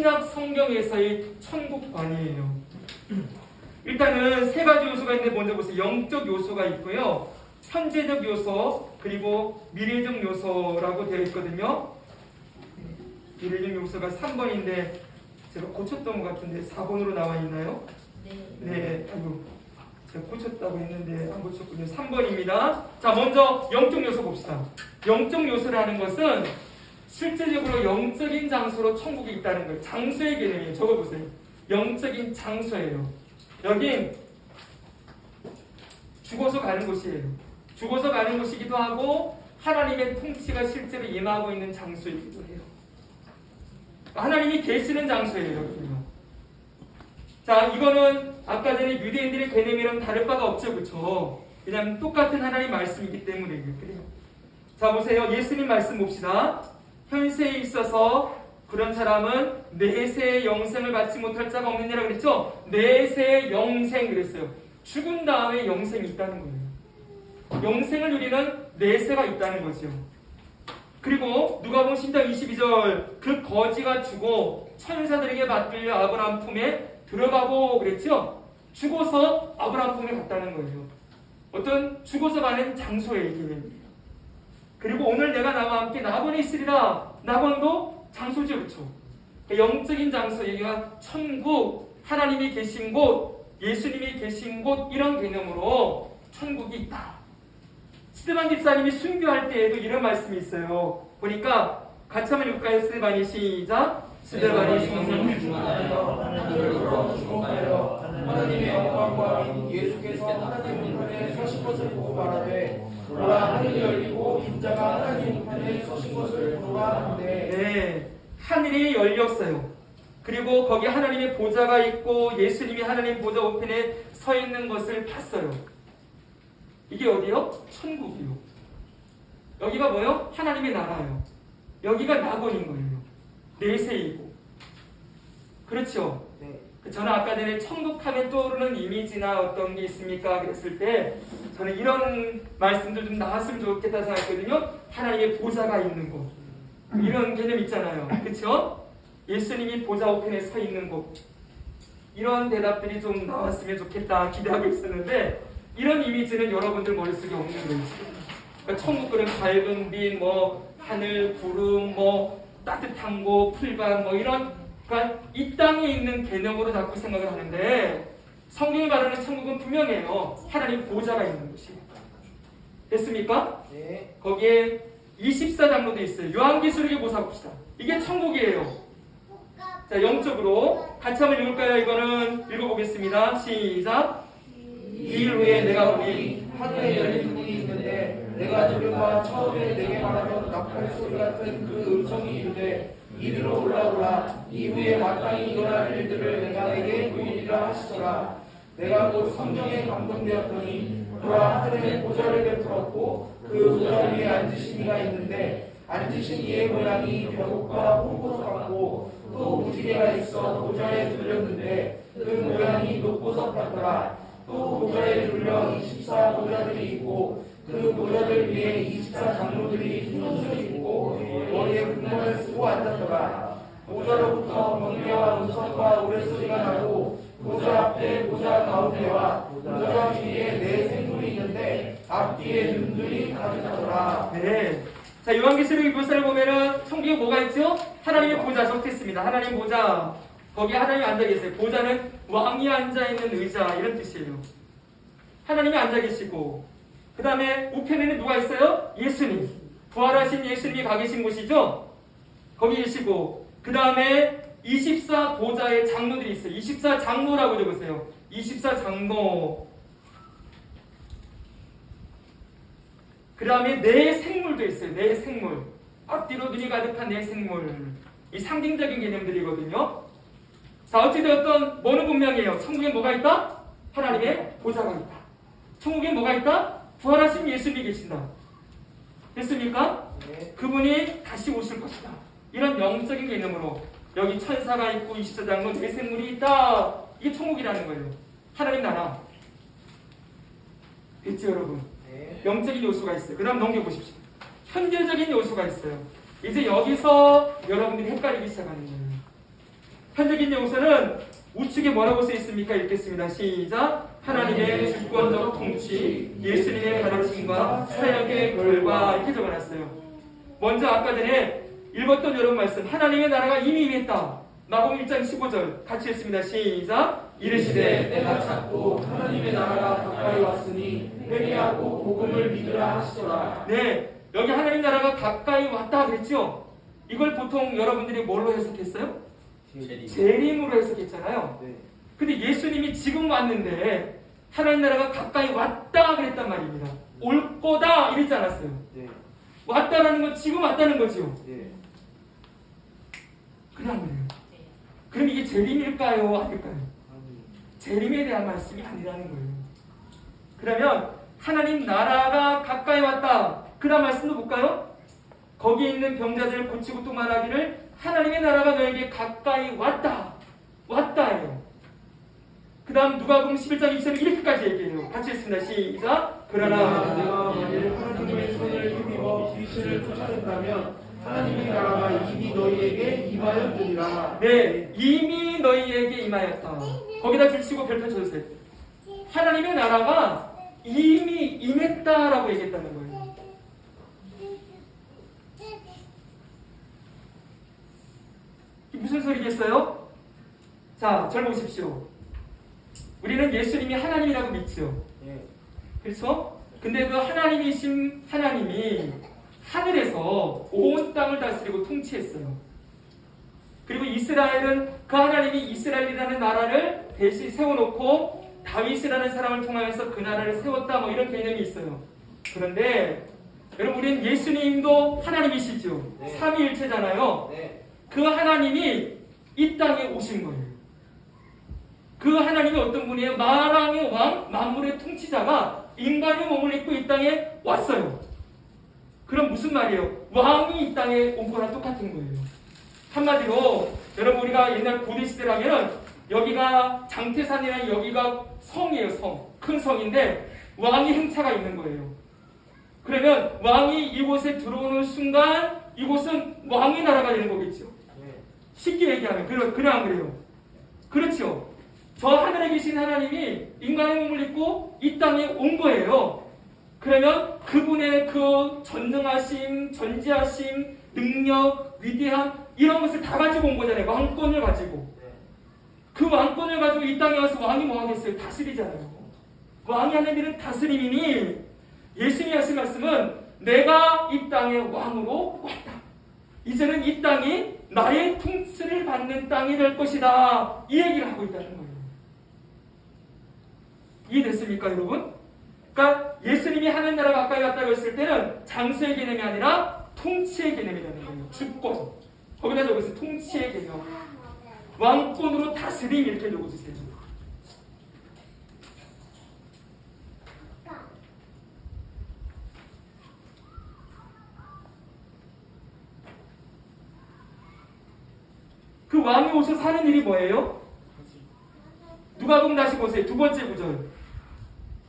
신약 성경에서의 천국관이에요. 일단은 세 가지 요소가 있는데 먼저 보세요. 영적 요소가 있고요. 현재적 요소, 그리고 미래적 요소라고 되어 있거든요. 미래적 요소가 3번인데 제가 고쳤던 것 같은데 4번으로 나와 있나요? 네. 아이고, 제가 고쳤다고 했는데 안 고쳤군요. 3번입니다. 자, 먼저 영적 요소 봅시다. 영적 요소라는 것은 실제적으로 영적인 장소로 천국이 있다는 거예요. 장소의 개념이에요. 적어보세요. 영적인 장소예요. 여긴 죽어서 가는 곳이에요. 죽어서 가는 곳이기도 하고 하나님의 통치가 실제로 임하고 있는 장소이기도 해요. 하나님이 계시는 장소예요. 여기는요. 자, 이거는 아까 전에 유대인들의 개념이랑 다를 바가 없죠. 그렇죠? 그냥 똑같은 하나님 말씀이기 때문에 그래요. 자, 보세요. 예수님 말씀 봅시다. 현세에 있어서 그런 사람은 내세의 영생을 받지 못할 자가 없느니라 그랬죠? 내세의 영생 그랬어요. 죽은 다음에 영생이 있다는 거예요. 영생을 누리는 내세가 있다는 거죠. 그리고 누가복음 10장 22절 그 거지가 죽고 천사들에게 맡길려 아브라함 품에 들어가고 그랬죠? 죽어서 아브라함 품에 갔다는 거예요. 어떤 죽어서 가는 장소의 개념이에요. 그리고 오늘 내가 나와 함께 낙원에 있으리라. 낙원도 장소죠. 그렇죠? 영적인 장소, 여기가 천국, 하나님이 계신 곳, 예수님이 계신 곳 이런 개념으로 천국이 있다. 스데반 집사님이 순교할 때에도 이런 말씀이 있어요. 보니까 같이 한번 읽을까요? 스데반이 시작. 스데반이 성령을 충만하여 하늘로 주목하여 하나님의 영광과 예수께서 하나님 우편에 서신 것을 보고 말하되 보라 하늘이 열리고 인자가 하나님 우편에 서신 것을 보라 하는데 네, 하늘이 열렸어요. 그리고 거기 하나님의 보좌가 있고 예수님이 하나님 보좌 우편에 서 있는 것을 봤어요. 이게 어디요? 천국이요. 여기가 뭐요? 하나님의 나라예요. 여기가 낙원인 거예요. 내세이고. 그렇죠? 네. 저는 아까 전에 천국하면 떠오르는 이미지나 어떤 게 있습니까? 그랬을 때 저는 이런 말씀들 좀 나왔으면 좋겠다 생각했거든요. 하나님의 보좌가 있는 곳. 이런 개념 있잖아요. 그렇죠? 예수님이 보좌 우편에 서 있는 곳. 이런 대답들이 좀 나왔으면 좋겠다 기대하고 있었는데 이런 이미지는 여러분들 머릿속에 없는 거예요. 그러니까 천국은 밝은 빛, 하늘, 구름, 따뜻한 곳, 풀밭, 이런 그러니까 이 땅에 있는 개념으로 자꾸 생각을 하는데 성경이 말하는 천국은 분명해요. 하나님 보좌가 있는 곳이에요. 됐습니까? 네. 거기에 24장로도 있어요. 요한계시록에 보사 봅시다. 이게 천국이에요. 자, 영적으로 같이 한번 읽을까요? 이거는 읽어보겠습니다. 시작. 이 일 후에 내가 보니 하늘에 열린 문이 있는데 내가 들은바 처음에 내게 말하던 나팔 소리 같은 그 음성이 이르되 이리로 올라오라. 이후에 마땅히 일어날 일들을 내가 내게 보이리라 하시더라. 내가 곧 성령에 감동되었더니 보라 하늘에 보좌를 베풀었고 그 보좌 위에 앉으신 이가 있는데 앉으신 이의 모양이 벼룩과 홍보석 같고 또 무지개가 있어 보좌에 둘렸는데 그 모양이 녹보석 같더라. 또 보좌에 둘려 24 보좌들이 있고 그 보좌들 위에 24 장로들이 흰 옷을 입고 머리에 금관을 쓰고 앉았더라. 보좌로부터 번개와 음성과 우레소리가 나고 보좌 앞에 보좌 가운데와 보좌 뒤에 네 생물이 있는데 앞뒤에 눈들이 가득하더라. 네. 자, 요한계시록 이 묘사를 보면은 성경에 뭐가 있죠? 하나님의 보좌 적혔습니다. 하나님 보좌. 거기에 하나님이 앉아 계세요. 보좌는 왕이 앉아 있는 의자 이런 뜻이에요. 하나님이 앉아 계시고 그 다음에 우편에는 누가 있어요? 예수님. 부활하신 예수님이 가 계신 곳이죠. 거기 계시고 그 다음에 24 보좌의 장로들이 있어요. 24 장로라고 적으세요. 24 장로. 그 다음에 네 생물도 있어요. 네 생물. 앞뒤로 눈이 가득한 네 생물. 이 상징적인 개념들이거든요. 자, 어찌되었든 뭐는 분명해요. 천국에 뭐가 있다? 하나님의 보좌가 있다. 천국에 뭐가 있다? 부활하신 예수님이 계신다. 됐습니까? 네. 그분이 다시 오실 것이다. 이런 영적인 개념으로 여기 천사가 있고 24장로 네 생물이 있다. 이게 천국이라는 거예요. 하나님 나라. 됐죠, 여러분? 네. 영적인 요소가 있어요. 그 다음 넘겨보십시오. 현재적인 요소가 있어요. 이제 여기서 여러분들이 헷갈리기 시작하는 거예요. 한적인 영서는 우측에 뭐라고 써 있습니까? 읽겠습니다. 시작. 하나님의 주권적 통치, 예수님의 가르침과 사역의 결과 이렇게 적어놨어요. 먼저 아까 전에 읽었던 여러분 말씀, 하나님의 나라가 이미 임했다. 마가복음 1장 15절 같이 읽습니다. 시작. 이르시되 내가 찾고 하나님의 나라가 가까이 왔으니 회개하고 복음을 믿으라 하시더라. 네, 여기 하나님 나라가 가까이 왔다 그랬죠? 이걸 보통 여러분들이 뭘로 해석했어요? 재림으로 해석했잖아요. 네. 근데 예수님이 지금 왔는데 하나님 나라가 가까이 왔다 그랬단 말입니다. 올 거다 이랬지 않았어요. 네. 왔다라는 건 지금 왔다는 거죠. 네. 그냥 그래요. 그럼 이게 재림일까요? 아닐까요? 재림에 대한 말씀이 아니라는 거예요. 그러면 하나님 나라가 가까이 왔다. 그 다음 말씀도 볼까요? 거기 있는 병자들을 고치고 또 말하기를 하나님의 나라가 너에게 가까이 왔다. 왔다예요. 그 다음 누가복음 11장 20절에 이렇게까지 얘기해요. 같이 읽습니다. 시작. 그러나 내가 만일 하나님의 손을 힘입어 귀신을 쫓아낸다면 하나님의 나라가 이미 너희에게 임하였느니라. 네, 이미 너희에게 임하였다. 거기다 줄치고 별표 쳐주세요. 하나님의 나라가 이미 임했다라고 얘기했다는 거예요. 무슨 소리겠어요? 자, 절 보십시오. 우리는 예수님이 하나님이라고 믿죠. 네. 그렇죠? 근데 그 하나님이신 하나님이 하늘에서 온 땅을 다스리고 통치했어요. 그리고 이스라엘은 그 하나님이 이스라엘이라는 나라를 대신 세워놓고 다윗이라는 사람을 통하여서 그 나라를 세웠다 뭐 이런 개념이 있어요. 그런데 여러분 우리는 예수님도 하나님이시죠. 네. 삼위일체잖아요. 네. 그 하나님이 이 땅에 오신 거예요. 그 하나님이 어떤 분이에요? 만왕의 왕, 만물의 통치자가 인간의 몸을 입고 이 땅에 왔어요. 그럼 무슨 말이에요? 왕이 이 땅에 온 거랑 똑같은 거예요. 한마디로 여러분 우리가 옛날 고대 시대라면 여기가 장태산이라는 여기가 성이에요. 성. 큰 성인데 왕이 행차가 있는 거예요. 그러면 왕이 이곳에 들어오는 순간 이곳은 왕의 나라가 되는 거겠죠. 네. 쉽게 얘기하면 그래 안 그래요? 그렇죠. 저 하늘에 계신 하나님이 인간의 몸을 입고 이 땅에 온 거예요. 그러면 그분의 그 전능하심, 전지하심, 능력, 위대함 이런 것을 다 가지고 온 거잖아요. 왕권을 가지고. 네. 그 왕권을 가지고 이 땅에 와서 왕이 뭐 하겠어요? 다스리잖아요. 왕이 하는 일은 다스림이니 예수님이 하신 말씀은 내가 이 땅에 왕으로 왔다. 이제는 이 땅이 나의 통치를 받는 땅이 될 것이다. 이 얘기를 하고 있다는 거예요. 이해됐습니까, 여러분? 그러니까 예수님이 하는 나라 가까이 왔다고 했을 때는 장소의 개념이 아니라 통치의 개념이라는 거예요. 주권. 거기다 적어주세요. 통치의 개념. 왕권으로 다스림 이렇게 적어주세요. 그 왕이 오셔서 하는 일이 뭐예요? 누가복음 다시 보세요. 두 번째 구절.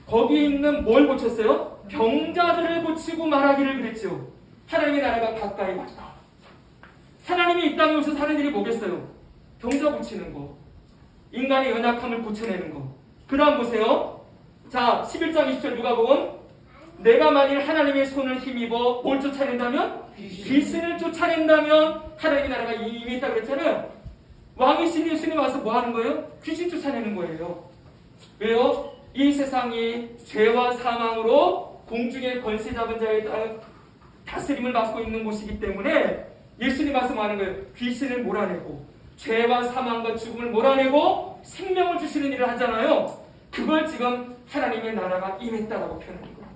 거기 있는 뭘 고쳤어요? 병자들을 고치고 말하기를 그랬죠. 하나님의 나라가 가까이 왔다. 하나님이 이 땅에 오셔서 하는 일이 뭐겠어요? 병자 고치는 거. 인간의 연약함을 고쳐내는 거. 그 다음 보세요. 자, 11장 20절 누가복음. 내가 만일 하나님의 손을 힘입어 뭘 쫓아낸다면? 귀신을 쫓아낸다면 하나님의 나라가 이미 있다 그랬잖아요. 왕이신 예수님 와서 뭐 하는 거예요? 귀신 쫓아내는 거예요. 왜요? 이 세상이 죄와 사망으로 공중의 권세 잡은 자의 다스림을 맡고 있는 곳이기 때문에 예수님 와서 뭐 하는 거예요? 귀신을 몰아내고 죄와 사망과 죽음을 몰아내고 생명을 주시는 일을 하잖아요. 그걸 지금 하나님의 나라가 임했다라고 표현하는 거예요.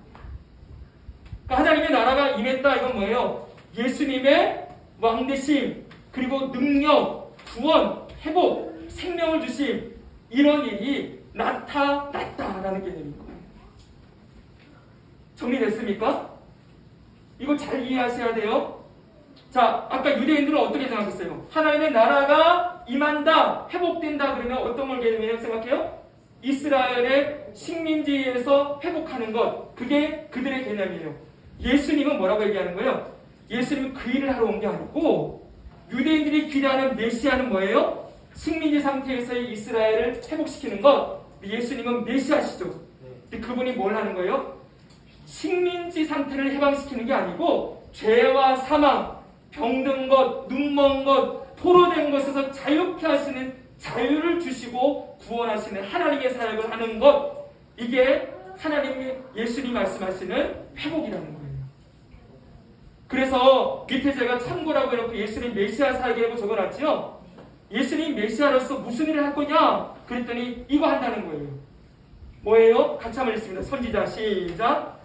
그러니까 하나님의 나라가 임했다 이건 뭐예요? 예수님의 왕되심 그리고 능력, 구원, 회복, 생명을 주심 이런 일이 나타났다라는 개념인 거예요. 정리됐습니까? 이거 잘 이해하셔야 돼요. 자, 아까 유대인들은 어떻게 생각했어요? 하나님의 나라가 임한다, 회복된다 그러면 어떤 걸 개념이라고 생각해요? 이스라엘의 식민지에서 회복하는 것, 그게 그들의 개념이에요. 예수님은 뭐라고 얘기하는 거예요? 예수님은 그 일을 하러 온 게 아니고 유대인들이 기대하는 메시아는 뭐예요? 식민지 상태에서의 이스라엘을 회복시키는 것, 예수님은 메시아시죠. 근데 그분이 뭘 하는 거예요? 식민지 상태를 해방시키는 게 아니고 죄와 사망, 병든 것, 눈먼 것, 포로된 것에서 자유케 하시는 자유를 주시고 구원하시는 하나님의 사역을 하는 것, 이게 하나님의 예수님이 말씀하시는 회복이라는 거예요. 그래서 밑에 제가 참고라고 해놓고 예수님 메시아 사역이라고 적어놨죠. 예수님 메시아로서 무슨 일을 할 거냐? 그랬더니 이거 한다는 거예요. 뭐예요? 같이 한번 읽습니다. 선지자 시작.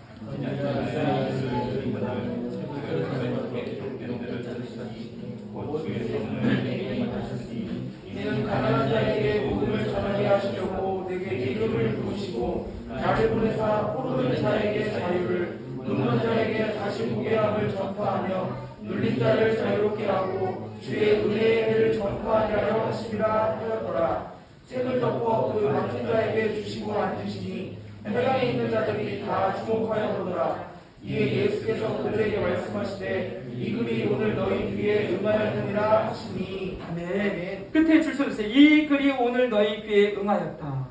이는 가난한 자에게 복음을 전하게 하시려고 내게 기름을 부으시고 나를 보내사 포로된 자에게 자유를, 눈먼 자에게 다시 보게 함을 전파하며 눌린 자를 자유롭게 하고 주의 은혜의 해를 전파하게 하려 하심이라 하였더라. 책을 덮어 그 맡은 자에게 주시고 앉으시니 회당에 있는 자들이 다 주목하여 보더라. 이에 예수께서 그들에게 말씀하시되 이 글이 오늘 너희 귀에 응하였느니라 하시니. 아멘. 끝에 줄 서주세요. 이 글이 오늘 너희 귀에 응하였다.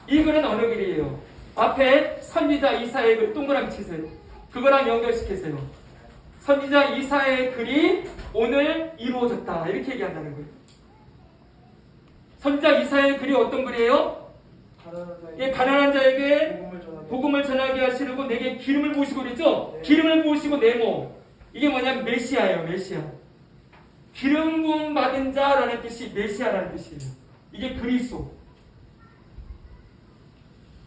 이 글은 어느 글이에요? 앞에 선지자 이사야의 글 동그라미 치세요. 그거랑 연결시키세요. 선지자 이사야의 글이 오늘 이루어졌다. 이렇게 얘기한다는 거예요. 선지자 이사야의 글이 어떤 글이에요? 가난한 자에게 복음을 전하게 하시려고 내게 기름을 부으시고 그랬죠? 네. 기름을 부으시고 네모. 이게 뭐냐면 메시아예요. 메시아. 기름 부음 받은 자라는 뜻이 메시아라는 뜻이에요. 이게 그리스도.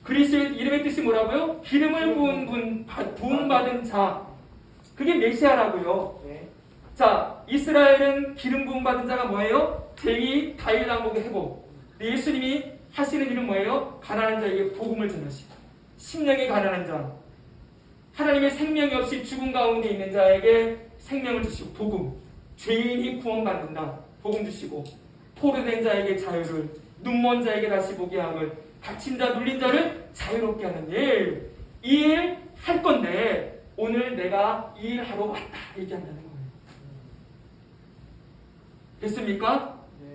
그리스도의 이름의 뜻이 뭐라고요? 기름을 부음 받은 자. 그게 메시아라고요. 네. 자, 이스라엘은 기름 부음 받은 자가 뭐예요? 제2 다윗 왕국의 회복. 예수님이 하시는 일은 뭐예요? 가난한 자에게 복음을 전하시고, 심령이 가난한 자, 하나님의 생명이 없이 죽음 가운데 있는 자에게 생명을 주시고 복음, 죄인이 구원받는다, 복음 주시고, 포로된 자에게 자유를, 눈먼 자에게 다시 보게 함을, 갇힌 자, 눌린 자를 자유롭게 하는 일, 이 일 할 건데 오늘 내가 이 일 하러 왔다 얘기한다는 거예요. 됐습니까? 네.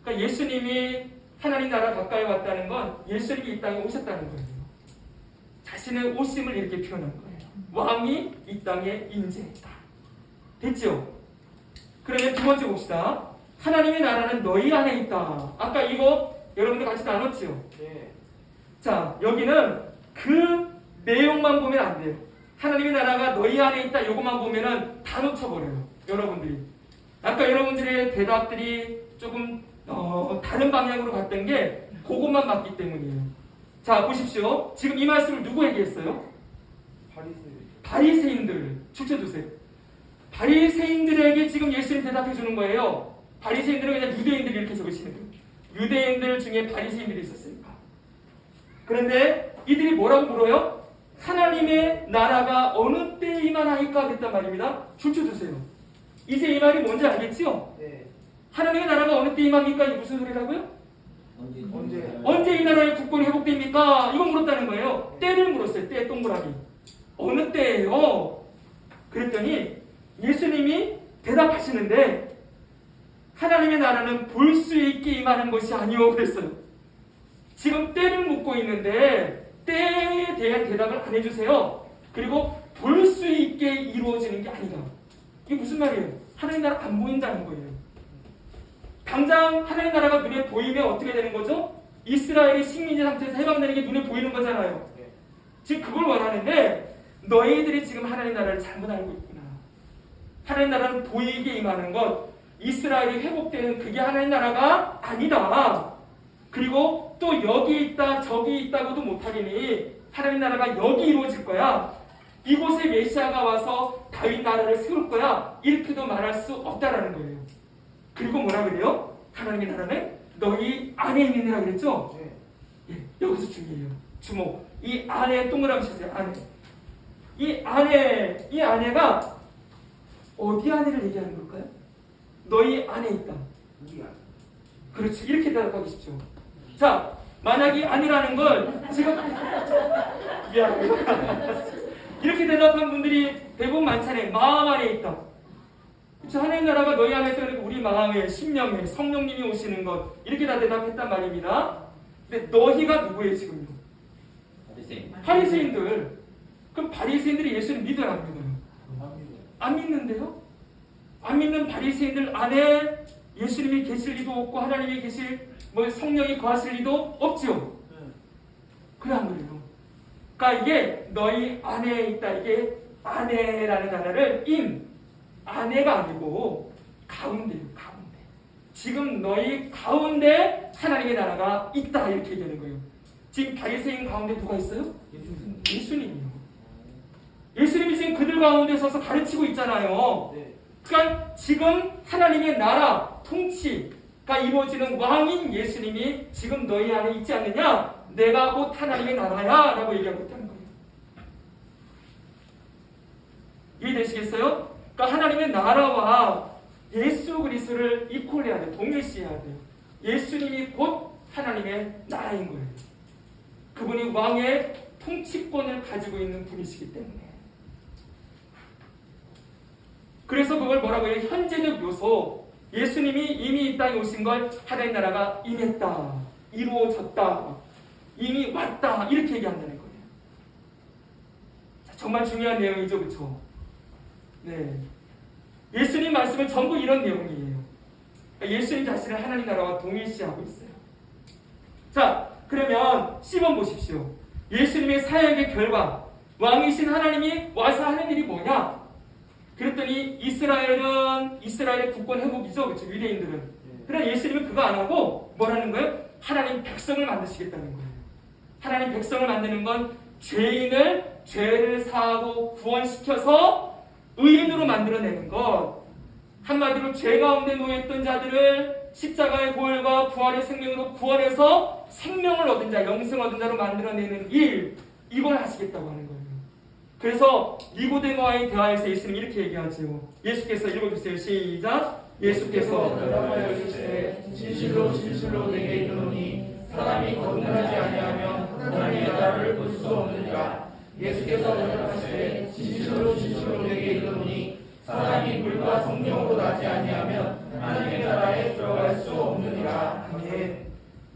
그러니까 예수님이 하나님 나라 가까이 왔다는 건 예수님이 이 땅에 오셨다는 거예요. 자신의 오심을 이렇게 표현한 거예요. 왕이 이 땅에 임재했다. 됐죠? 그러면 두 번째 봅시다. 하나님의 나라는 너희 안에 있다. 아까 이거 여러분들 같이 나눴죠? 네. 자, 여기는 그 내용만 보면 안 돼요. 하나님의 나라가 너희 안에 있다. 이것만 보면은 다 놓쳐버려요. 여러분들이. 아까 여러분들의 대답들이 조금 다른 방향으로 갔던 게 그것만 맞기 때문이에요. 자, 보십시오. 지금 이 말씀을 누구에게 했어요? 바리새인들. 축쳐주세요. 바리새인들에게 지금 예수님 대답해 주는 거예요. 바리새인들은 그냥 유대인들 이렇게 적으시는 거예요. 유대인들 중에 바리새인들이 있었으니까. 그런데 이들이 뭐라고 물어요? 하나님의 나라가 어느 때 임하나이까 그랬단 말입니다. 축쳐주세요. 이제 이 말이 뭔지 알겠지요? 네. 하나님의 나라가 어느 때 임합니까? 이게 무슨 소리라고요? 언제 이 나라의 국권이 회복됩니까? 이거 물었다는 거예요. 때를 물었어요. 때 동그라미. 어느 때예요? 그랬더니 예수님이 대답하시는데 하나님의 나라는 볼 수 있게 임하는 것이 아니오 그랬어요. 지금 때를 묻고 있는데 때에 대한 대답을 안 해주세요. 그리고 볼 수 있게 이루어지는 게 아니다. 이게 무슨 말이에요? 하나님 나라 안 보인다는 거예요. 당장 하나님 나라가 눈에 보이면 어떻게 되는 거죠? 이스라엘이 식민지 상태에서 해방되는 게 눈에 보이는 거잖아요. 지금 그걸 원하는데 너희들이 지금 하나님 나라를 잘못 알고 있구나. 하나님 나라는 보이게 임하는 것, 이스라엘이 회복되는 그게 하나님 나라가 아니다. 그리고 또 여기 있다 저기 있다고도 못하리니 하나님 나라가 여기 이루어질 거야. 이곳에 메시아가 와서 다윗 나라를 세울 거야. 이렇게도 말할 수 없다라는 거예요. 그리고 뭐라 그래요? 하나님의 나라는 너희 안에 있느니라 그랬죠? 네. 예, 여기서 중요해요. 주목. 이 안에 동그라미 치세요. 안에. 이 안에가 어디 안에를 얘기하는 걸까요? 너희 안에 있다. 우리 안. 그렇지. 이렇게 대답하고 싶죠. 자, 만약에 아니라는 걸 지금 이렇게 대답한 분들이 대부분 많잖아요. 마음 안에 있다. 그래서 하나님 나라가 너희 안에 있다고 우리 마음에 심령에 성령님이 오시는 것 이렇게 다 대답했단 말입니다. 근데 너희가 누구예요 지금요? 바리새인들. 그럼 바리새인들이 예수를 믿어요 안 믿어요? 안 믿는데요? 안 믿는 바리새인들 안에 예수님이 계실 리도 없고 하나님이 계실 성령이 거하실 리도 없죠. 그래 안 그래요? 그러니까 이게 너희 안에 있다. 이게 안에라는 단어를 안에가 아니고 가운데요. 가운데. 지금 너희 가운데 하나님의 나라가 있다 이렇게 얘기하는 거예요. 지금 바리새인 가운데 누가 있어요? 예수님이요. 예수님이 지금 그들 가운데 서서 가르치고 있잖아요. 그러니까 지금 하나님의 나라 통치가 이루어지는 왕인 예수님이 지금 너희 안에 있지 않느냐? 내가 곧 하나님의 나라야 라고 얘기하고 있다는 거예요. 이해되시겠어요? 그러니까 하나님의 나라와 예수 그리스도를 이퀄해야 돼요. 동일시해야 돼요. 예수님이 곧 하나님의 나라인 거예요. 그분이 왕의 통치권을 가지고 있는 분이시기 때문에. 그래서 그걸 뭐라고 해요? 현재적 요소. 예수님이 이미 이 땅에 오신 걸 하나님 나라가 임했다. 이루어졌다. 이미 왔다. 이렇게 얘기한다는 거예요. 자, 정말 중요한 내용이죠. 그렇죠? 네. 예수님 말씀은 전부 이런 내용이에요. 그러니까 예수님 자신을 하나님 나라와 동일시하고 있어요. 자, 그러면 10번 보십시오. 예수님의 사역의 결과, 왕이신 하나님이 와서 하는 일이 뭐냐? 그랬더니 이스라엘의 국권 회복이죠. 그렇죠? 유대인들은. 그러나 예수님은 그거 안 하고 뭐라는 거예요? 하나님 백성을 만드시겠다는 거예요. 하나님 백성을 만드는 건 죄를 사하고 구원시켜서 의인으로 만들어내는 것. 한마디로 죄 가운데 놓여있던 자들을 십자가의 보혈과 부활의 생명으로 구원해서 생명을 얻은 자, 영생 얻은 자로 만들어내는 일, 이걸 하시겠다고 하는 거예요. 그래서 니고데모와의 대화에서 예수님이 이렇게 얘기하죠. 예수께서 읽어주세요. 시작. 예수께서 대답하여 이르시되 진실로 진실로 내게 이르노니 사람이 거듭나지 아니하면 하나님의 나라를 볼 수 없느니라. 예수께서 대답하시되 진실로 진실로 내게 이르노니 사람이 물과 성령으로 나지 아니하면 하나님의 나라에 들어갈 수 없느니라. 아멘.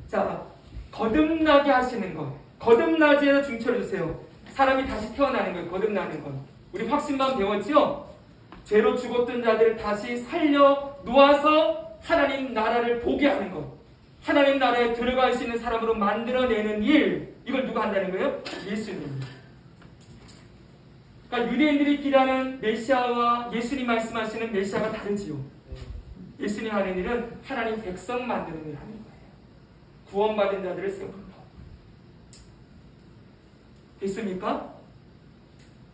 자, 거듭나게 하시는 것. 거듭나지에서 중초해 주세요. 사람이 다시 태어나는 거예요. 거듭나는 건. 우리 확신만 배웠죠? 죄로 죽었던 자들을 다시 살려 놓아서 하나님 나라를 보게 하는 것. 하나님 나라에 들어갈 수 있는 사람으로 만들어내는 일. 이걸 누가 한다는 거예요? 예수님. 그러니까 유대인들이 기대하는 메시아와 예수님 말씀하시는 메시아가 다르지요. 예수님 하는 일은 하나님 백성 만드는 일을 하는 거예요. 구원받은 자들을 세우는 것. 됐습니까?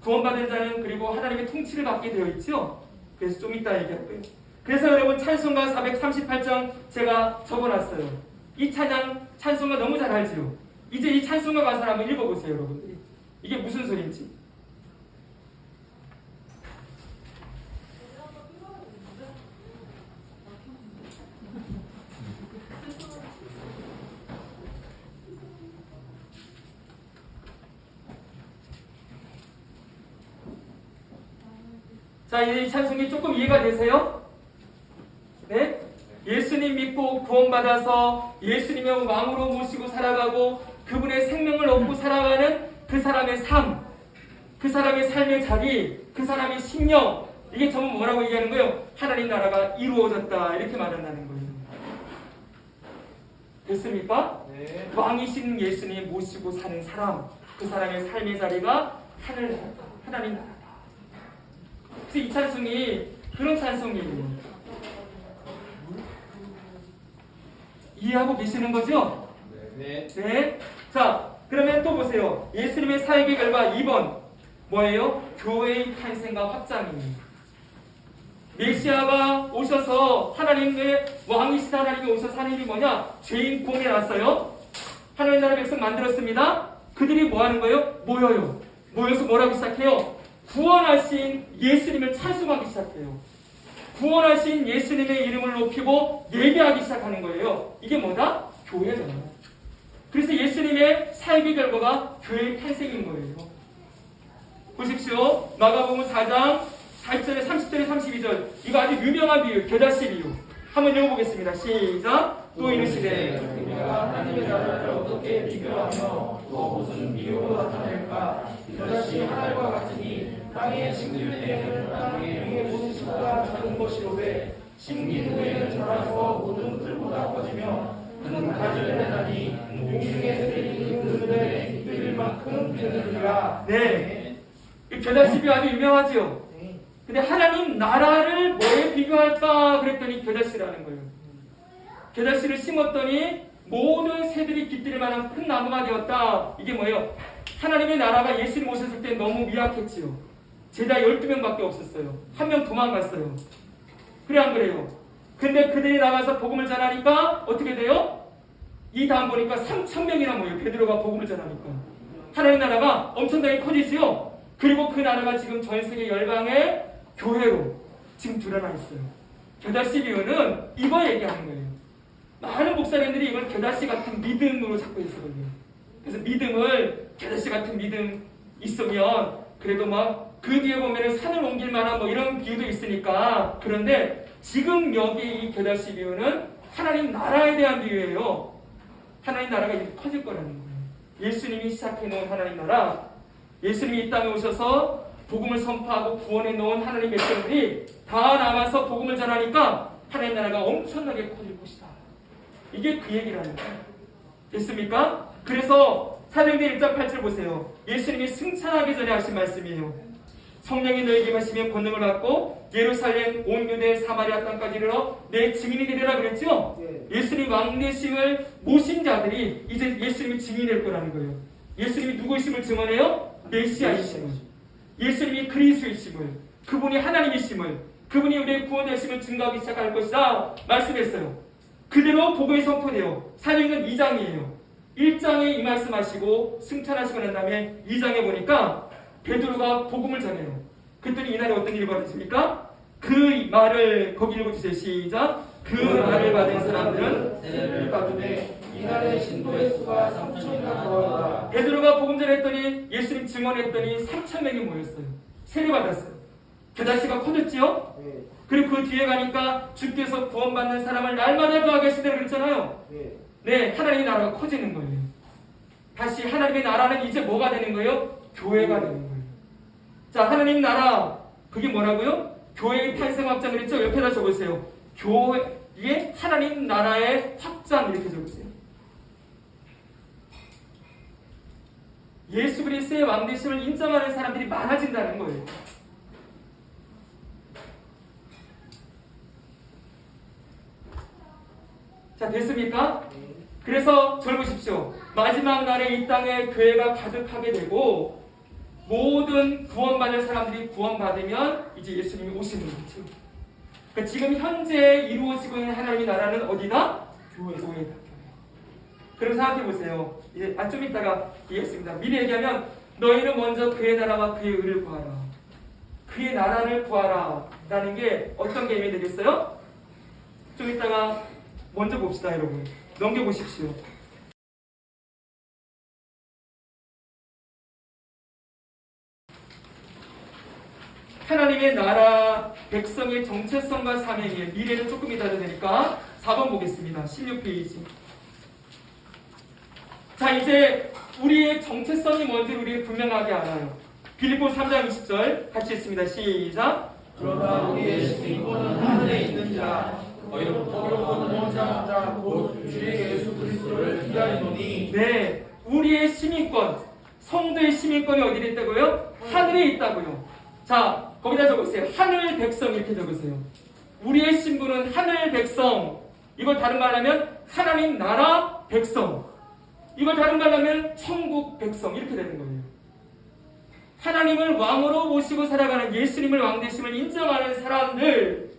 구원받은 자는 그리고 하나님의 통치를 받게 되어 있죠. 그래서 좀 이따 얘기할 거예요. 그래서 여러분 찬송가 438장 제가 적어놨어요. 이 찬송가 너무 잘 알지요. 이제 이 찬송가 가사를 한번 읽어보세요, 여러분들이. 이게 무슨 소리인지. 자, 이제 이 찬송이 조금 이해가 되세요? 네? 예수님 믿고 구원받아서 예수님의 왕으로 모시고 살아가고 그분의 생명을 얻고 살아가는 그 사람의 삶, 그 사람의 삶의 자리, 그 사람의 심령, 이게 전부 뭐라고 얘기하는 거예요? 하나님 나라가 이루어졌다 이렇게 말한다는 거예요. 됐습니까? 네. 왕이신 예수님 모시고 사는 사람, 그 사람의 삶의 자리가 하늘나라다, 하나님 나라다. 그래서 이 찬송이 그런 찬송이에요. 이해하고 계시는 거죠? 네. 네. 자, 그러면 또 보세요. 예수님의 사역의 결과 2번 뭐예요? 교회의 탄생과 확장입니다. 메시아가 오셔서 하나님의 왕이신 하나님이 오셔서 하는 일이 뭐냐? 죄인 구원해 놨어요. 하나님 나라 백성 만들었습니다. 그들이 뭐 하는 거예요? 모여요. 모여서 뭐라고 시작해요? 구원하신 예수님을 찬송하기 시작해요. 구원하신 예수님의 이름을 높이고 예배하기 시작하는 거예요. 이게 뭐다? 교회잖아요. 그래서 예수님의 사역의 결과가 교회의 탄생인 거예요. 보십시오. 마가복음 4장 8절에 30절에 32절 이거 아주 유명한 비유, 겨자씨 비유. 한번 읽어보겠습니다. 시작. 또 이르시되 우리가 하나님의 나라를 어떻게 비교하며 또 무슨 비유로 나타낼까? 겨자씨 하늘과 같으니 땅에 심길 때에는 땅 위의 모든 씨가 작은 것이로되 심긴 후에는 자라서 모든 풀보다 커지며 큰 가지를 내나니 공중에 새들이 그들의 깃들일 만큼 되느니라. 네, 이 겨자씨 비유 아주 유명하죠. 근데 하나님 나라를 뭐에 비교할까 그랬더니 겨자씨라는 거예요. 겨자씨를 심었더니 모든 새들이 깃들 만한 큰 나무가 되었다. 이게 뭐예요? 하나님의 나라가 예수님 오셨을 때 너무 미약했지요. 제자 12명밖에 없었어요. 한 명 도망갔어요. 그래 안 그래요? 근데 그들이 나가서 복음을 전하니까 어떻게 돼요? 이 다음 보니까 3,000명이나 모여요. 베드로가 복음을 전하니까. 하나님 나라가 엄청나게 커지지요. 그리고 그 나라가 지금 전 세계 열방의 교회로 지금 드러나 있어요. 겨자씨 비유는 이거 얘기하는 거예요. 많은 목사님들이 이걸 겨자씨 같은 믿음으로 잡고 있거든요. 그래서 믿음을 겨자씨 같은 믿음 있으면 그래도 막 그 뒤에 보면은 산을 옮길 만한 뭐 이런 비유도 있으니까. 그런데 지금 여기 이 겨자씨 비유는 하나님 나라에 대한 비유예요. 하나님 나라가 이렇게 커질 거라는 거예요. 예수님이 시작해 놓은 하나님 나라, 예수님이 이 땅에 오셔서 복음을 선포하고 구원해 놓은 하나님의 백성들이 다 나가서 복음을 전하니까 하나님 나라가 엄청나게 커질 것이다. 이게 그 얘기라는 거예요. 됐습니까? 그래서 사도행전 1장 8절 보세요. 예수님이 승천하기 전에 하신 말씀이에요. 성령이 너에게 임하시면 권능을 받고 예루살렘 온 유대 사마리아 땅까지 이르러 내 증인이 되리라 그랬죠? 예수님 왕되심을 모신 자들이 이제 예수님이 증인될 거라는 거예요. 예수님이 누구이심을 증언해요? 메시아이심을, 예수님이 그리스도이심을, 그분이 하나님이심을, 그분이 우리의 구원되심을 증거하기 시작할 것이다 말씀했어요. 그대로 복음이 선포돼요. 사도행전 2장이에요. 1장에 이 말씀하시고 승천하시고 난 다음에 2장에 보니까 베드로가 복음을 전해요. 그랬더니 이날에 어떤 일이 벌어집니까? 그 말을 거기 읽어주세요. 시작. 그 말을 받은 사람들은 세례를 받으되 이날의 신도의 수가 3,000이나 더하더라. 베드로가 복음 전했더니 예수님 증언했더니 3,000명이 모였어요. 세례 받았어요. 겨자씨가 커졌지요? 그리고 그 뒤에 가니까 주께서 구원받는 사람을 날마다 더하게 하신다고 그랬잖아요. 네, 하나님의 나라가 커지는 거예요. 다시 하나님의 나라는 이제 뭐가 되는 거예요? 교회가 되는 거예요. 자, 하나님 나라, 그게 뭐라고요? 교회의 탄생 확장 그랬죠? 옆에다 적으세요. 교회의 하나님 나라의 확장 이렇게 적으세요. 예수 그리스도의 왕되심을 인정하는 사람들이 많아진다는 거예요. 자, 됐습니까? 그래서 절 보십시오. 마지막 날에 이 땅에 교회가 가득하게 되고 모든 구원받을 사람들이 구원받으면 이제 예수님이 오시는 거죠. 그러니까 지금 현재 이루어지고 있는 하나님의 나라는 어디다? 교회다. 그럼 생각해 보세요. 좀 이따가 얘기했습니다. 미리 얘기하면 너희는 먼저 그의 나라와 그의 의를 구하라. 그의 나라를 구하라. 라는 게 어떤 개념이 되겠어요? 좀 이따가 먼저 봅시다, 여러분. 넘겨보십시오. 하나님의 나라 백성의 정체성과 사명이에요. 미래는 조금 이따 되니까 4번 보겠습니다. 16페이지. 자, 이제 우리의 정체성이 뭔지를 우리는 분명하게 알아요. 빌립보 3장 20절 같이 읽습니다. 시작. 그러나 우리의 시민권은 하늘에 있는 자 어이롭고 원장 자곧 주의 예수 그리스도를 기다리노니. 네, 우리의 시민권, 성도의 시민권이 어디에 있다고요? 하늘에 있다고요. 자, 거기다 적으세요. 하늘 백성 이렇게 적으세요. 우리의 신분은 하늘 백성. 이걸 다른 말로 하면 하나님 나라 백성. 이걸 다른 말로 하면 천국 백성 이렇게 되는 거예요. 하나님을 왕으로 모시고 살아가는 예수님을 왕되심을 인정하는 사람들,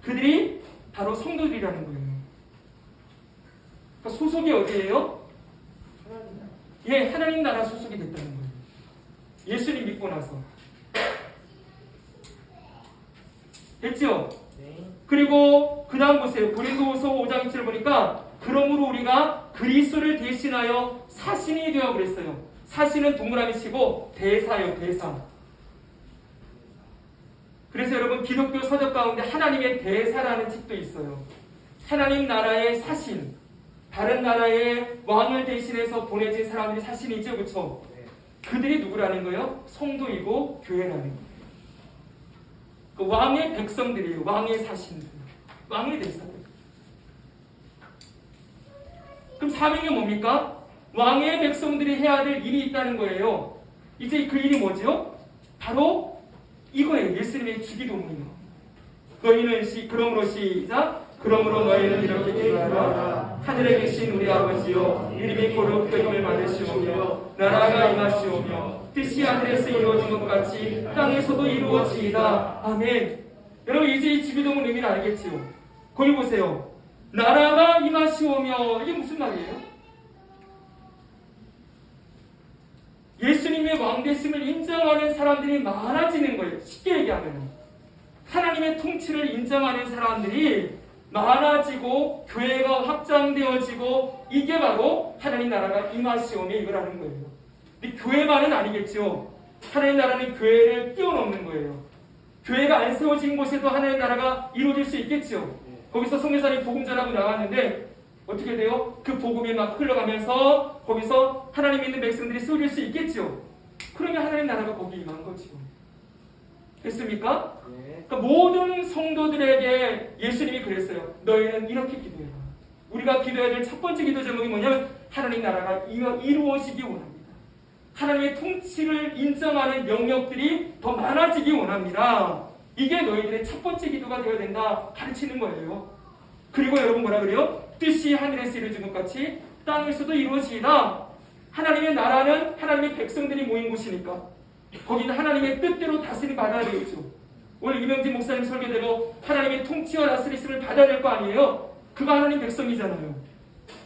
그들이 바로 성도들이라는 거예요. 그러니까 소속이 어디예요? 예, 하나님 나라 소속이 됐다는 거예요. 예수님 믿고 나서. 됐죠? 그리고 그 다음 보세요. 고린도후서 5장 2절 보니까 그러므로 우리가 그리스도를 대신하여 사신이 되어 그랬어요. 사신은 동그라미 치고 대사요, 대사. 그래서 여러분 기독교 서적 가운데 하나님의 대사라는 책도 있어요. 하나님 나라의 사신, 다른 나라의 왕을 대신해서 보내진 사람들이 사신이죠, 그렇죠? 그들이 누구라는 거예요? 성도이고 교회라는 거예요. 그 왕의 백성들이에요. 왕의 사신들, 왕의 대사들. 그럼 사명이 뭡니까? 왕의 백성들이 해야 될 일이 있다는 거예요. 이제 그 일이 뭐죠? 바로 이거예요. 예수님의 주기도문이요. 너희는 그러므로 시작. 그러므로 너희는 이렇게 기도하라. 하늘에 계신 우리 아버지여, 이름이 거룩히 여김을 받으시오며 나라가 임하시오며 뜻이 하늘에서 이루어진 것 같이 땅에서도 이루어지이다. 아멘. 여러분 이제 이 주기도문 의미를 알겠지요? 거기 보세요. 나라가 임하시오며, 이게 무슨 말이에요? 예수님의 왕되심을 인정하는 사람들이 많아지는 거예요. 쉽게 얘기하면 하나님의 통치를 인정하는 사람들이 많아지고 교회가 확장되어지고, 이게 바로 하나님 나라가 임하시오며 이거라는 거예요. 근데 교회만은 아니겠죠. 하나님 나라는 교회를 뛰어넘는 거예요. 교회가 안 세워진 곳에도 하나님 나라가 이루어질 수 있겠죠. 거기서 성례자님 복음 전하고 나왔는데 어떻게 돼요? 그 복음이 막 흘러가면서 거기서 하나님 믿는 백성들이 세워질 수 있겠죠. 그러면 하나님 나라가 거기 임한 거죠. 됐습니까? 그러니까 모든 성도들에게 예수님이 그랬어요. 너희는 이렇게 기도해라. 우리가 기도해야 될 첫 번째 기도 제목이 뭐냐면 하나님 나라가 이루어지기 원합니다. 하나님의 통치를 인정하는 영역들이 더 많아지기 원합니다. 이게 너희들의 첫 번째 기도가 되어야 된다 가르치는 거예요. 그리고 여러분 뭐라 그래요? 뜻이 하늘에서 이루어진 것 같이 땅에서도 이루어지이다. 하나님의 나라는 하나님의 백성들이 모인 곳이니까 거기는 하나님의 뜻대로 다스림 받아야 되겠죠. 오늘 이명진 목사님 설교대로 하나님의 통치와 다스림을 받아야 될 거 아니에요? 그가 하나님 백성이잖아요.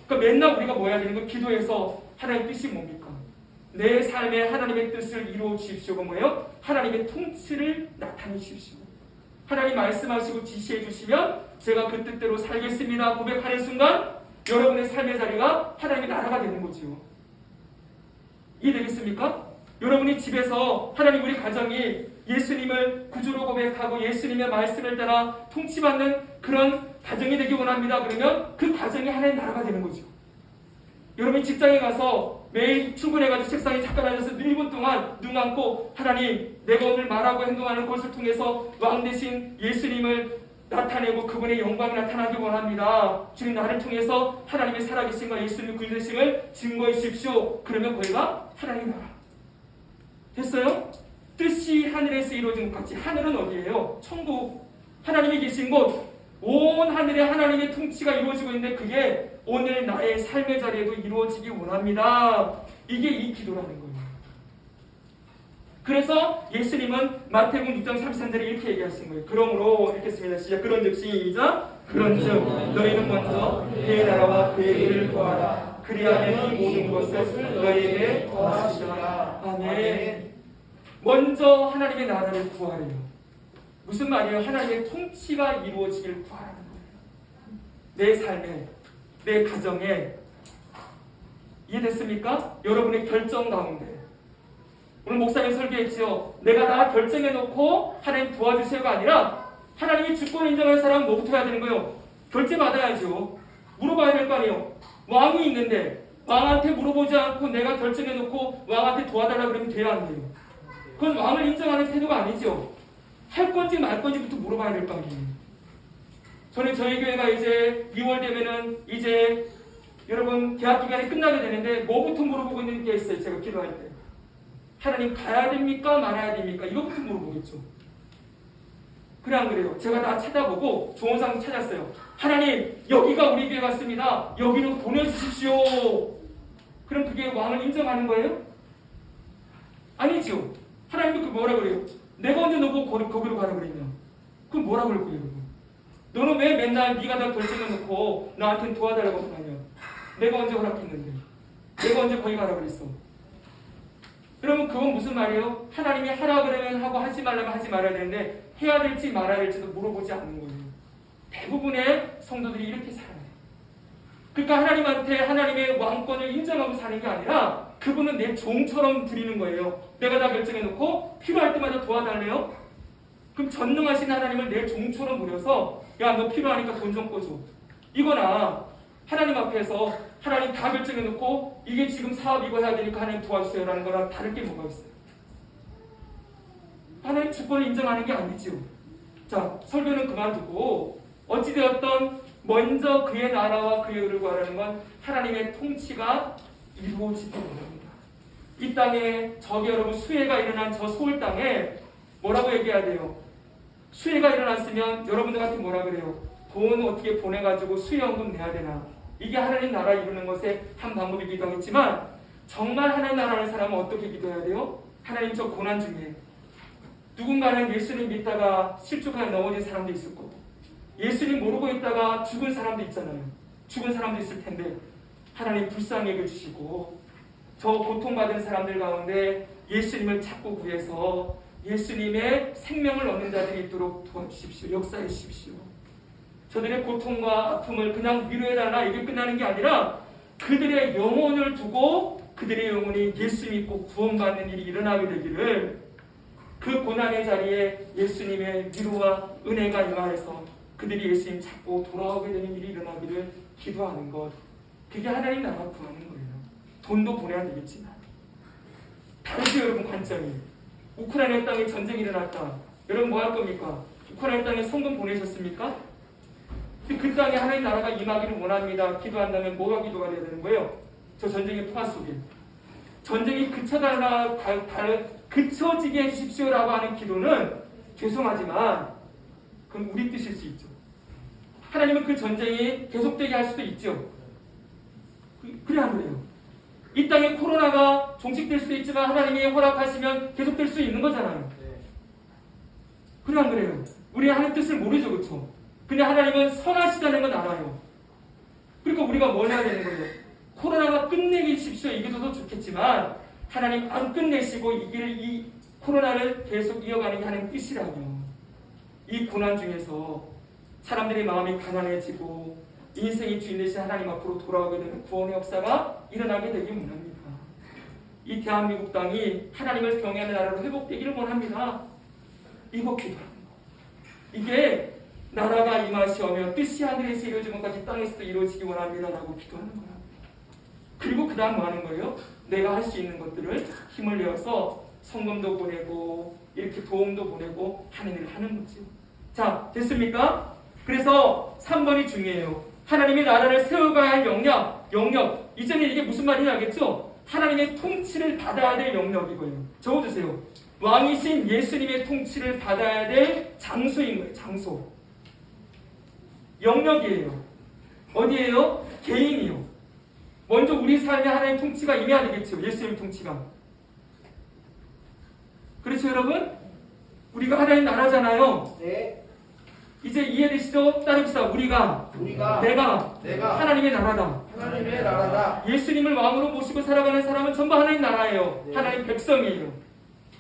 그러니까 맨날 우리가 뭐 해야 되는 거? 기도해서 하나님의 뜻이 뭡니까? 내 삶에 하나님의 뜻을 이루어 주십시오가 뭐예요? 하나님의 통치를 나타내 주십시오. 하나님 말씀하시고 지시해 주시면 제가 그 뜻대로 살겠습니다 고백하는 순간 여러분의 삶의 자리가 하나님의 나라가 되는 거죠. 이해되겠습니까? 여러분이 집에서 하나님 우리 가정이 예수님을 구주로 고백하고 예수님의 말씀을 따라 통치받는 그런 가정이 되기 원합니다. 그러면 그 가정이 하나님의 나라가 되는 거죠. 여러분이 직장에 가서 매일 출근해가지고 책상에 잠깐 앉아서 1분 동안 눈 감고 하나님 내가 오늘 말하고 행동하는 것을 통해서 왕 대신 예수님을 나타내고 그분의 영광이 나타나기 원합니다. 주님 나를 통해서 하나님의 살아계심과 예수님의 구주되심을 증거해 주십시오. 그러면 거기가 하나님의 나라. 됐어요? 뜻이 하늘에서 이루어진 것 같이. 하늘은 어디예요? 천국. 하나님이 계신 곳. 온 하늘에 하나님의 통치가 이루어지고 있는데 그게 오늘 나의 삶의 자리에도 이루어지기 원합니다. 이게 이 기도라는 거예요. 그래서 예수님은 마태복음 6장 33절에 이렇게 얘기하신 거예요. 그러므로 읽겠습니다. 시작. 그런즉 시작. 그런즉 너희는 먼저 그의 나라와 그의 의를 구하라. 그리하면 이 모든 것을 너희에게 더하시리라. 아멘. 먼저 하나님의 나라를 구하래요. 무슨 말이에요? 하나님의 통치가 이루어지길 구하라는 거예요. 내 삶에, 내 가정에. 이해됐습니까? 여러분의 결정 가운데. 오늘 목사님 설교했지요. 내가 다 결정해놓고 하나님 도와주세요가 아니라 하나님이 주권을 인정하는 사람은 뭐부터 해야 되는 거예요? 결제 받아야죠. 물어봐야 될 거 아니에요. 왕이 있는데 왕한테 물어보지 않고 내가 결정해놓고 왕한테 도와달라고 그러면 돼야 안 돼요. 그건 왕을 인정하는 태도가 아니죠. 할 건지 말 건지부터 물어봐야 될 거 아니에요. 저는 저희 교회가 이제 2월 되면은 이제 여러분 개학 기간이 끝나게 되는데 뭐부터 물어보고 있는 게 있어요. 제가 기도할 때. 하나님 가야 됩니까? 말아야 됩니까? 이거부터 물어보겠죠. 그래 안 그래요? 제가 다 찾아보고 좋은 상황 찾았어요. 하나님 여기가 우리 교회 같습니다. 여기로 보내주십시오. 그럼 그게 왕을 인정하는 거예요? 아니죠. 하나님도 그 뭐라 그래요? 내가 언제 너보고 거기로 가라 그랬냐? 그럼 뭐라 그럴 거예요? 여러분? 너는 왜 맨날 네가 다 결정해놓고 나한테 도와달라고 하냐? 내가 언제 허락했는데? 내가 언제 거기 가라 그랬어? 그러면 그건 무슨 말이에요? 하나님이 하라 그러면 하고 하지 말라면 하지 말아야 되는데 해야 될지 말아야 될지도 물어보지 않는 거예요. 대부분의 성도들이 이렇게 살아요. 그러니까 하나님한테 하나님의 왕권을 인정하고 사는 게 아니라 그분은 내 종처럼 드리는 거예요. 내가 다 결정해놓고 필요할 때마다 도와달래요. 그럼 전능하신 하나님을 내 종처럼 부려서 야, 너 필요하니까 돈 좀 꿔줘. 이거나 하나님 앞에서 하나님 다 결정해 놓고 이게 지금 사업 이거 해야 되니까 하나님 도와주세요라는 거랑 다를 게 뭐가 있어요? 하나님 주권을 인정하는 게 아니지요. 자, 설교는 그만두고 어찌되었던 먼저 그의 나라와 그의 의를 구하라는 건 하나님의 통치가 이루어지기 원합니다. 이 땅에 저기 여러분 수해가 일어난 저 서울 땅에 뭐라고 얘기해야 돼요? 수해가 일어났으면 여러분들한테 뭐라 그래요? 돈 어떻게 보내가지고 수해연금 내야 되나? 이게 하나님 나라 이루는 것의 한 방법이기도 하겠지만 정말 하나님 나라는 사람은 어떻게 기도해야 돼요? 하나님 저 고난 중에 누군가는 예수님 믿다가 실족하여 넘어진 사람도 있을 거고 예수님 모르고 있다가 죽은 사람도 있잖아요. 죽은 사람도 있을 텐데 하나님 불쌍히 여겨주시고 저 고통받은 사람들 가운데 예수님을 찾고 구해서 예수님의 생명을 얻는 자들이 있도록 도와주십시오. 역사해 주십시오. 저들의 고통과 아픔을 그냥 위로해달라 이게 끝나는 게 아니라 그들의 영혼을 두고 그들의 영혼이 예수 믿고 구원받는 일이 일어나게 되기를 그 고난의 자리에 예수님의 위로와 은혜가 임하여서 그들이 예수님 찾고 돌아오게 되는 일이 일어나기를 기도하는 것. 그게 하나님 나라 구하는 거예요. 돈도 보내야 되겠지만 다르죠 여러분 관점이. 우크라이나 땅에 전쟁이 일어났다. 여러분 뭐 할 겁니까? 우크라이나 땅에 성금 보내셨습니까? 그 땅에 하나님 나라가 임하기를 원합니다. 기도한다면 뭐가 기도가 돼야 되는 거예요? 저 전쟁의 포화 속에 전쟁이 그쳐지게 해주십시오라고 하는 기도는 죄송하지만 그건 우리 뜻일 수 있죠. 하나님은 그 전쟁이 계속되게 할 수도 있죠. 그래 안 그래요? 이 땅에 코로나가 종식될 수도 있지만 하나님이 허락하시면 계속될 수 있는 거잖아요. 그래 안 그래요? 우리 하나님 뜻을 모르죠, 그렇죠? 근데 하나님은 선하시다는 건 알아요. 그러니까 우리가 뭘 해야 되는 거예요? 코로나가 끝내십시오 이기도 좋겠지만 하나님 안 끝내시고 이 코로나를 계속 이어가는 게 하나님 뜻이라며. 이 고난 중에서 사람들의 마음이 가난해지고 인생의 주인 되신 하나님 앞으로 돌아오게 되는 구원의 역사가 일어나게 되길 원합니다. 이 대한민국 땅이 하나님을 경외하는 나라로 회복되기를 원합니다. 이거 기도하는 거. 이게 나라가 임하시오며 뜻이 하늘에서 이루어진 것까지 땅에서도 이루어지기 원합니다라고 기도하는 거야. 그리고 그 다음 뭐 하는 거예요? 내가 할 수 있는 것들을 힘을 내어서 성금도 보내고 이렇게 도움도 보내고 하는 일을 하는 거죠. 자, 됐습니까? 그래서 3번이 중요해요. 하나님의 나라를 세워가야 할 영역. 이전에 이게 무슨 말인지 알겠죠? 하나님의 통치를 받아야 될 영역이고요. 적어주세요. 왕이신 예수님의 통치를 받아야 될 장소인 거예요. 장소. 영역이에요. 어디예요? 개인이요. 먼저 우리 삶에 하나님의 통치가 임해야 되겠죠. 예수님의 통치가. 그렇죠 여러분? 우리가 하나님 나라잖아요. 네. 이제 이해되시죠? 따릅시다. 우리가 내가 하나님의 나라다. 하나님의 나라다. 예수님을 왕으로 모시고 살아가는 사람은 전부 하나님 나라예요. 네. 하나님 백성이에요.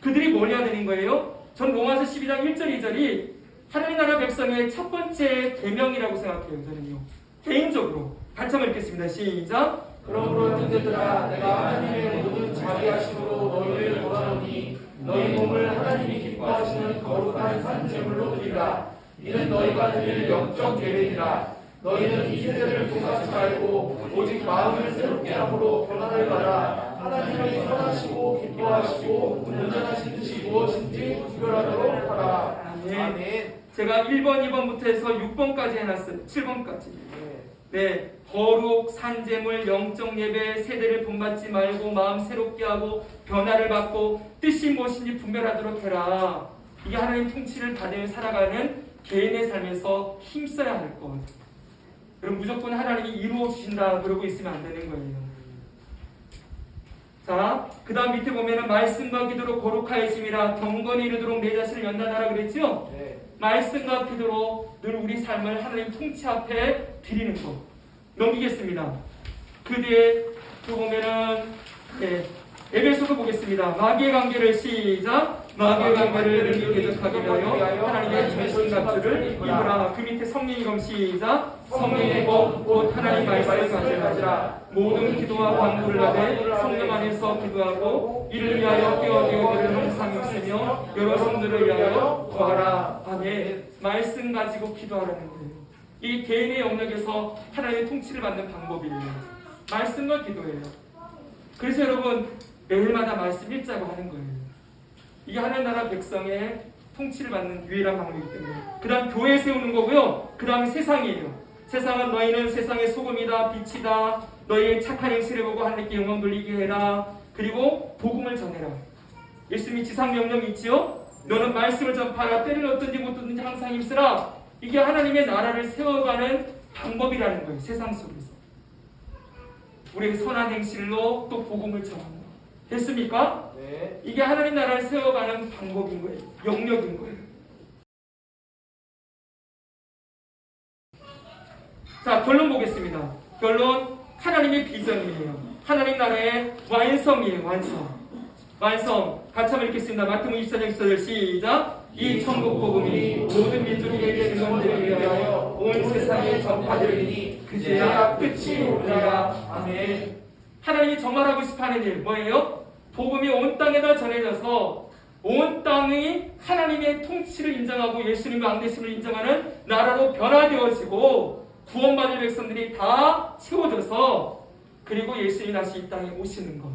그들이 뭘 해야 되는 거예요? 전 로마서 12장 1절 2절이 하나님 나라 백성의 첫 번째 계명이라고 생각해요. 저는요. 개인적으로 같이 한번 읽겠습니다. 시작. 그러므로 형제들아 내가 하나님의 모든 자비하심으로 너희를 구하노니 너희 몸을 하나님이 기뻐하시는 거룩한 산제물로 드리라. 이는 너희가 드릴 영적 예배이라. 너희는 이 세대를 통하지 말고 오직 마음을 새롭게 함으로 변화를 받아 하나님의 선하시고 기뻐하시고 온전하신 뜻이 무엇인지 구별하도록 하라. 아멘. 제가 1번, 2번부터 해서 6번까지 해놨어요. 7번까지. 네, 거룩, 산재물, 영적 예배, 세대를 본받지 말고 마음 새롭게 하고 변화를 받고 뜻이 무엇인지 분별하도록 해라. 이게 하나님 통치를 받으며 살아가는 개인의 삶에서 힘써야 할 것. 그럼 무조건 하나님이 이루어 주신다 그러고 있으면 안 되는 거예요. 자, 그 다음 밑에 보면은 말씀과 기도로 거룩하여짐이라 경건히 이르도록 내 자신을 연단하라 그랬죠? 네. 말씀과 기도로 늘 우리 삶을 하나님 통치 앞에 드리는 것. 넘기겠습니다. 그 뒤에 또 보면은 에베소서 보겠습니다. 마귀의 관계를 시작. 마귀의 관계를 능히 대적하게 하여 하나님의 중심 갑주를 입으라. 그 밑에 성령의 검 시작. 성령의 검 곧 하나님 말씀을 가져가지라. 모든 기도와 간구를 하되 성령 안에서 기도하고 이를 위하여 깨어지기를 항상 있으며 여러 성들을 위하여 구하라. 아멘. 말씀 가지고 기도하라는 거예요. 이 개인의 영역에서 하나님의 통치를 받는 방법이에요. 말씀과 기도예요. 그래서 여러분 매일마다 말씀 읽자고 하는 거예요. 이게 하나님 나라 백성의 통치를 받는 유일한 방법이기 때문에. 그 다음 교회 세우는 거고요. 그 다음에 세상이에요. 세상은 너희는 세상의 소금이다 빛이다. 너희의 착한 행실을 보고 하나님께 영광 돌리게 해라. 그리고 복음을 전해라. 예수님이 지상명령이 있지요. 너는 말씀을 전파하라. 때를 어떤지 못 듣는지 항상 힘쓰라. 이게 하나님의 나라를 세워가는 방법이라는 거예요. 세상 속에서 우리의 선한 행실로 또 복음을 전한다. 됐습니까? 네. 이게 하나님 나라를 세워가는 방법인 거예요. 영역인 거예요. 자, 결론 보겠습니다. 결론, 하나님의 비전이에요. 하나님 나라의 완성이에요. 완성. 같이 한번 읽겠습니다. 마태복음 24장 14절 시작. 이 천국 복음이 모든 민족에게 증언되기 위하여 온 세상에 전파되리니 그제야 끝이 오리라. 아멘. 하나님이 정말하고 싶어하는 일 뭐예요? 복음이 온 땅에다 전해져서 온 땅이 하나님의 통치를 인정하고 예수님의 왕되심을 인정하는 나라로 변화되어지고 구원받을 백성들이 다 채워져서 그리고 예수님이 다시 이 땅에 오시는 것.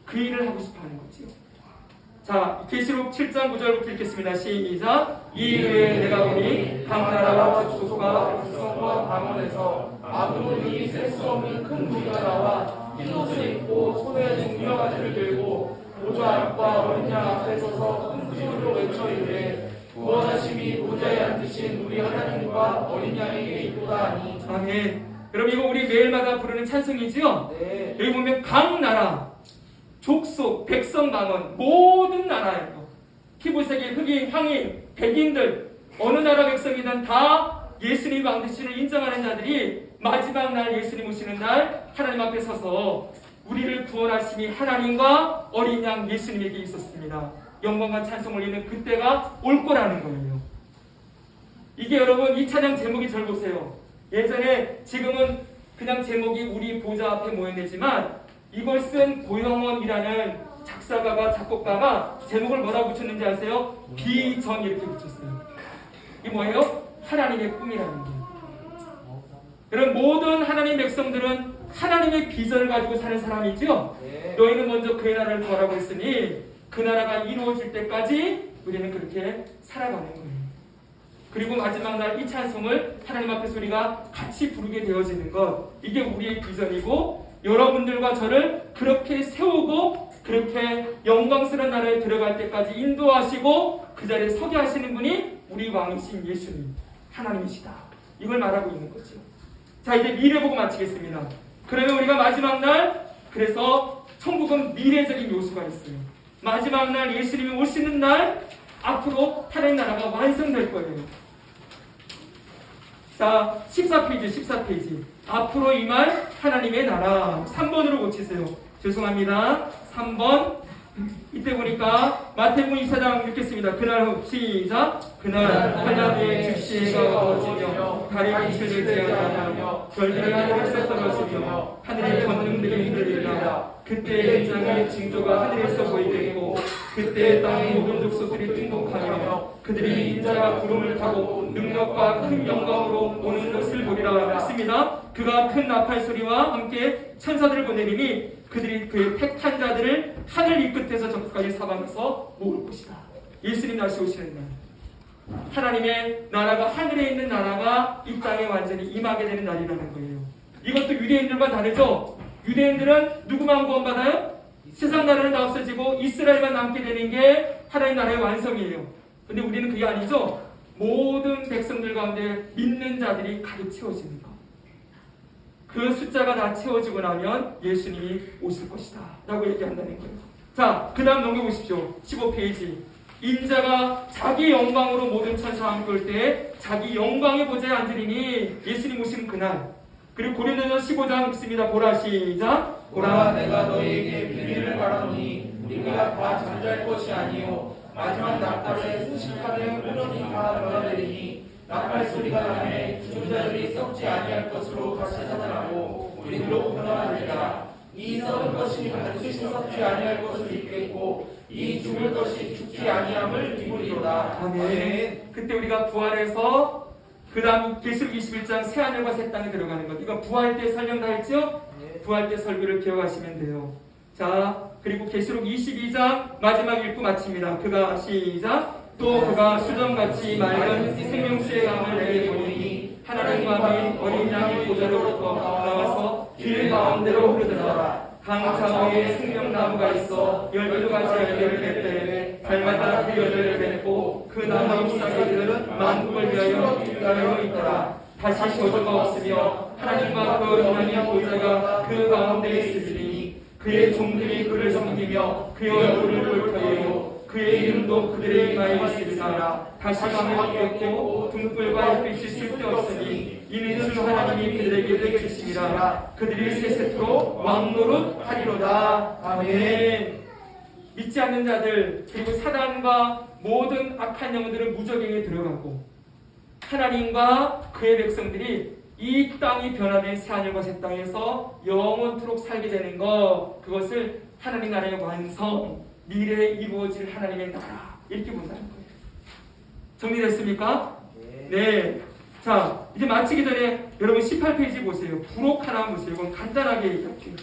그 일을 하고 싶어하는 거지요. 자, 계시록 7장 9절부터 읽겠습니다. 시작. 이후에 내가 보니 각 나라와 족속과 백성과 방언에서 아무도 셀 수 없는 큰 무리가 나와 흰 옷을 입고 손에 중려가지를 들고 보좌 앞과 어린 양 앞에 서서 큰 소리로 외쳐 이르되 구원하심이 보좌에 앉으신 우리 하나님과 어린 양에게 있도다 하니. 아멘. 여러분 이거 우리 매일마다 부르는 찬송이지요? 네. 여기 보면 각 나라 족속, 백성, 방언 모든 나라예요. 피부색의 흑인, 황인, 백인들 어느 나라 백성이든 다 예수님 왕되심을 인정하는 자들이 마지막 날 예수님 오시는 날 하나님 앞에 서서 우리를 구원하심이 하나님과 어린 양 예수님에게 있었습니다. 영광과 찬송 올리는 그때가 올 거라는 거예요. 이게 여러분 이 찬양 제목이 잘 보세요. 예전에 지금은 그냥 제목이 우리 보좌 앞에 모여내지만 이걸 쓴 고영원이라는 작사가가 작곡가가 제목을 뭐라고 붙였는지 아세요? 비전 이렇게 붙였어요. 이게 뭐예요? 하나님의 꿈이라는 거예요. 여러분 모든 하나님 백성들은 하나님의 비전을 가지고 사는 사람이죠. 네. 너희는 먼저 그의 나라를 구하라고 했으니 그 나라가 이루어질 때까지 우리는 그렇게 살아가는 거예요. 그리고 마지막 날 이 찬송을 하나님 앞에서 우리가 같이 부르게 되어지는 것, 이게 우리의 비전이고 여러분들과 저를 그렇게 세우고 그렇게 영광스러운 나라에 들어갈 때까지 인도하시고 그 자리에 서게 하시는 분이 우리 왕이신 예수님 하나님이시다. 이걸 말하고 있는 거죠. 자, 이제 미래 보고 마치겠습니다. 그러면 우리가 마지막 날, 그래서 천국은 미래적인 요소가 있어요. 마지막 날 예수님이 오시는 날 앞으로 하나님 나라가 완성될 거예요. 자, 14페이지. 앞으로 임할 하나님의 나라. 3번으로 고치세요. 죄송합니다. 3번. 이때 보니까 마태복음 24장 읽겠습니다. 그날 후 시작. 그날 하나님의 즉시가 어두워지며 달이 빛을 내지 아니하며 별들이 하늘에서 떨어지며 하늘의 권능들이 흔들리리라. 그때 장의 징조가 하늘에서 보이겠고 그때 땅의 모든 족속들이 통곡하며 그들이 인자가 구름을 타고 능력과 큰 영광으로 오는 것을 보리라 했습니다. 그가 큰 나팔 소리와 함께 천사들을 보내리니 그들이 그의 택한 자들을 하늘 이 끝에서 저 끝까지 사방에서 모을 것이다. 예수님 다시 오시는 날, 하나님의 나라가 하늘에 있는 나라가 이 땅에 완전히 임하게 되는 날이라는 거예요. 이것도 유대인들과 다르죠. 유대인들은 누구만 구원받아요? 세상 나라는 다 없어지고 이스라엘만 남게 되는 게 하나님 나라의 완성이에요. 근데 우리는 그게 아니죠. 모든 백성들 가운데 믿는 자들이 가득 채워지는 것. 그 숫자가 다 채워지고 나면 예수님이 오실 것이다 라고 얘기한다는 거예요. 자, 그 다음 넘겨보십시오. 15페이지. 인자가 자기 영광으로 모든 천사와 함께 올 때 자기 영광의 보좌에 앉으리니 예수님 오시는 그날. 그리고 고린도전서 15장 읽습니다. 보라 시작. 보라 내가 너희에게 비밀을 말하노니 우리가 다 잠잘 것이 아니요 마지막 나팔에 수식하되 호련히 다 변화되리니 나팔 소리가 나매 죽은 자들이 썩지 아니할 것으로 다시 살아나고 우리로 변화하리라. 이 썩은 것이 반드시 썩지 아니할 것을 입겠고 이 죽을 것이 죽지 아니함을 이루리로다. 아멘. 그때 우리가 부활해서 그 다음 계시록 21장 새하늘과 새 땅에 들어가는 것. 이거 부활 때 설명 다 했죠? 부활 때 설교를 기억하시면 돼요. 자, 그리고 계시록 22장 마지막 읽고 마칩니다. 그가 시작. 또 그가 수정같이 맑은 생명수의 강을 내게 보이니 하나님과 및 어린 양의 보좌로부터 나와서 길 가운데로 흐르더라. 강 좌우에 생명나무가 있어 12가지 열매를 맺되 달마다 그 열매를 맺고 그 나무 잎사귀들은 만국을 위하여 있더라. 다시 저주가 없으며 하나님과 그 인하의 보좌가 그 가운데 있으리니 그의 종들이 그를 섬기며 그의 얼굴을 볼 터이요 그의 이름도 그들의 이마에 있으리라. 다시 밤에 없겠고 등불과 햇빛이 쓸데없으니 이는 주 하나님이 그들에게 내주시리라. 그들이 세세토록 왕노릇 하리로다. 아멘. 믿지 않는 자들 그리고 사단과 모든 악한 영들은 무적행에 들어가고 하나님과 그의 백성들이 이 땅이 변화된 새하늘과 새 땅에서 영원토록 살게 되는 것, 그것을 하나님 나라의 완성, 미래에 이루어질 하나님의 나라, 이렇게 본다는 거예요. 정리됐습니까? 네. 자, 이제 마치기 전에 여러분 18페이지 보세요. 부록 하나 보세요. 이건 간단하게 얘기할게요.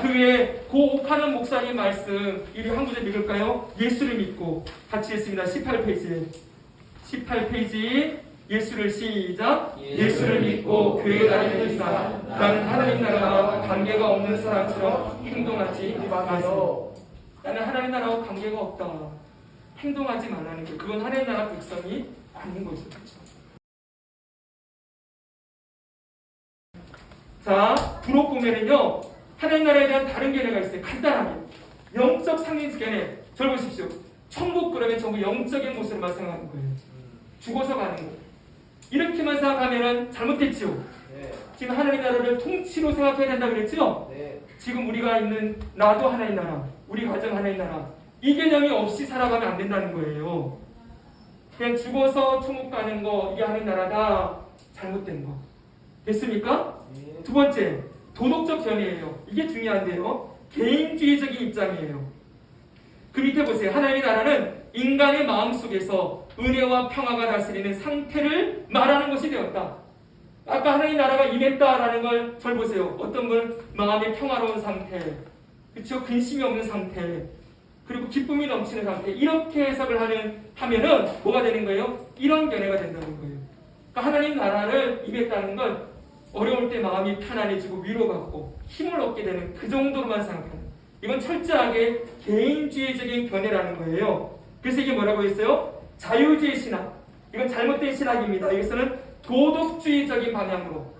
그 외에 오카는 목사님 말씀, 이리 한 구절 읽을까요? 예수를 믿고 같이 읽습니다. 18페이지 예수를 시작. 예수를 믿고 교회에 다니는 이상 나는 하나님 나라와 관계가 없는 사람처럼 행동하지 마세요. 나는 하나님 나라와 관계가 없다. 행동하지 말라는 거. 그건 하나님 나라 백성이 아닌 거죠. 그렇죠? 자, 부록 보면은요, 하나님 나라에 대한 다른 견해가 있어요. 간단하게. 영적 상징 견해. 절 보십시오. 천국 그러면 전부 영적인 모습을만 생각하는 거예요. 죽어서 가는 거. 이렇게만 생각하면은 잘못됐죠. 네. 지금 하나님 나라를 통치로 생각해야 된다 그랬죠? 네. 지금 우리가 있는 나도 하나님 나라, 우리 가정 하나님 나라, 이 개념이 없이 살아가면 안 된다는 거예요. 그냥 죽어서 천국 가는 거, 이게 하나님 나라다. 잘못된 거. 됐습니까? 네. 두 번째, 도덕적 견해예요. 이게 중요한데요. 개인주의적인 입장이에요. 그 밑에 보세요. 하나님의 나라는 인간의 마음속에서 은혜와 평화가 다스리는 상태를 말하는 것이 되었다. 아까 하나님 나라가 임했다라는 걸 절 보세요. 어떤 걸 마음이 평화로운 상태, 그렇죠? 근심이 없는 상태, 그리고 기쁨이 넘치는 상태, 이렇게 해석을 하면은 뭐가 되는 거예요? 이런 견해가 된다는 거예요. 그러니까 하나님 나라를 임했다는 건 어려울 때 마음이 편안해지고 위로받고 힘을 얻게 되는 그 정도로만 생각하는, 이건 철저하게 개인주의적인 견해라는 거예요. 그래서 이게 뭐라고 했어요? 자유주의 신학. 이건 잘못된 신학입니다. 여기서는 도덕주의적인 방향으로.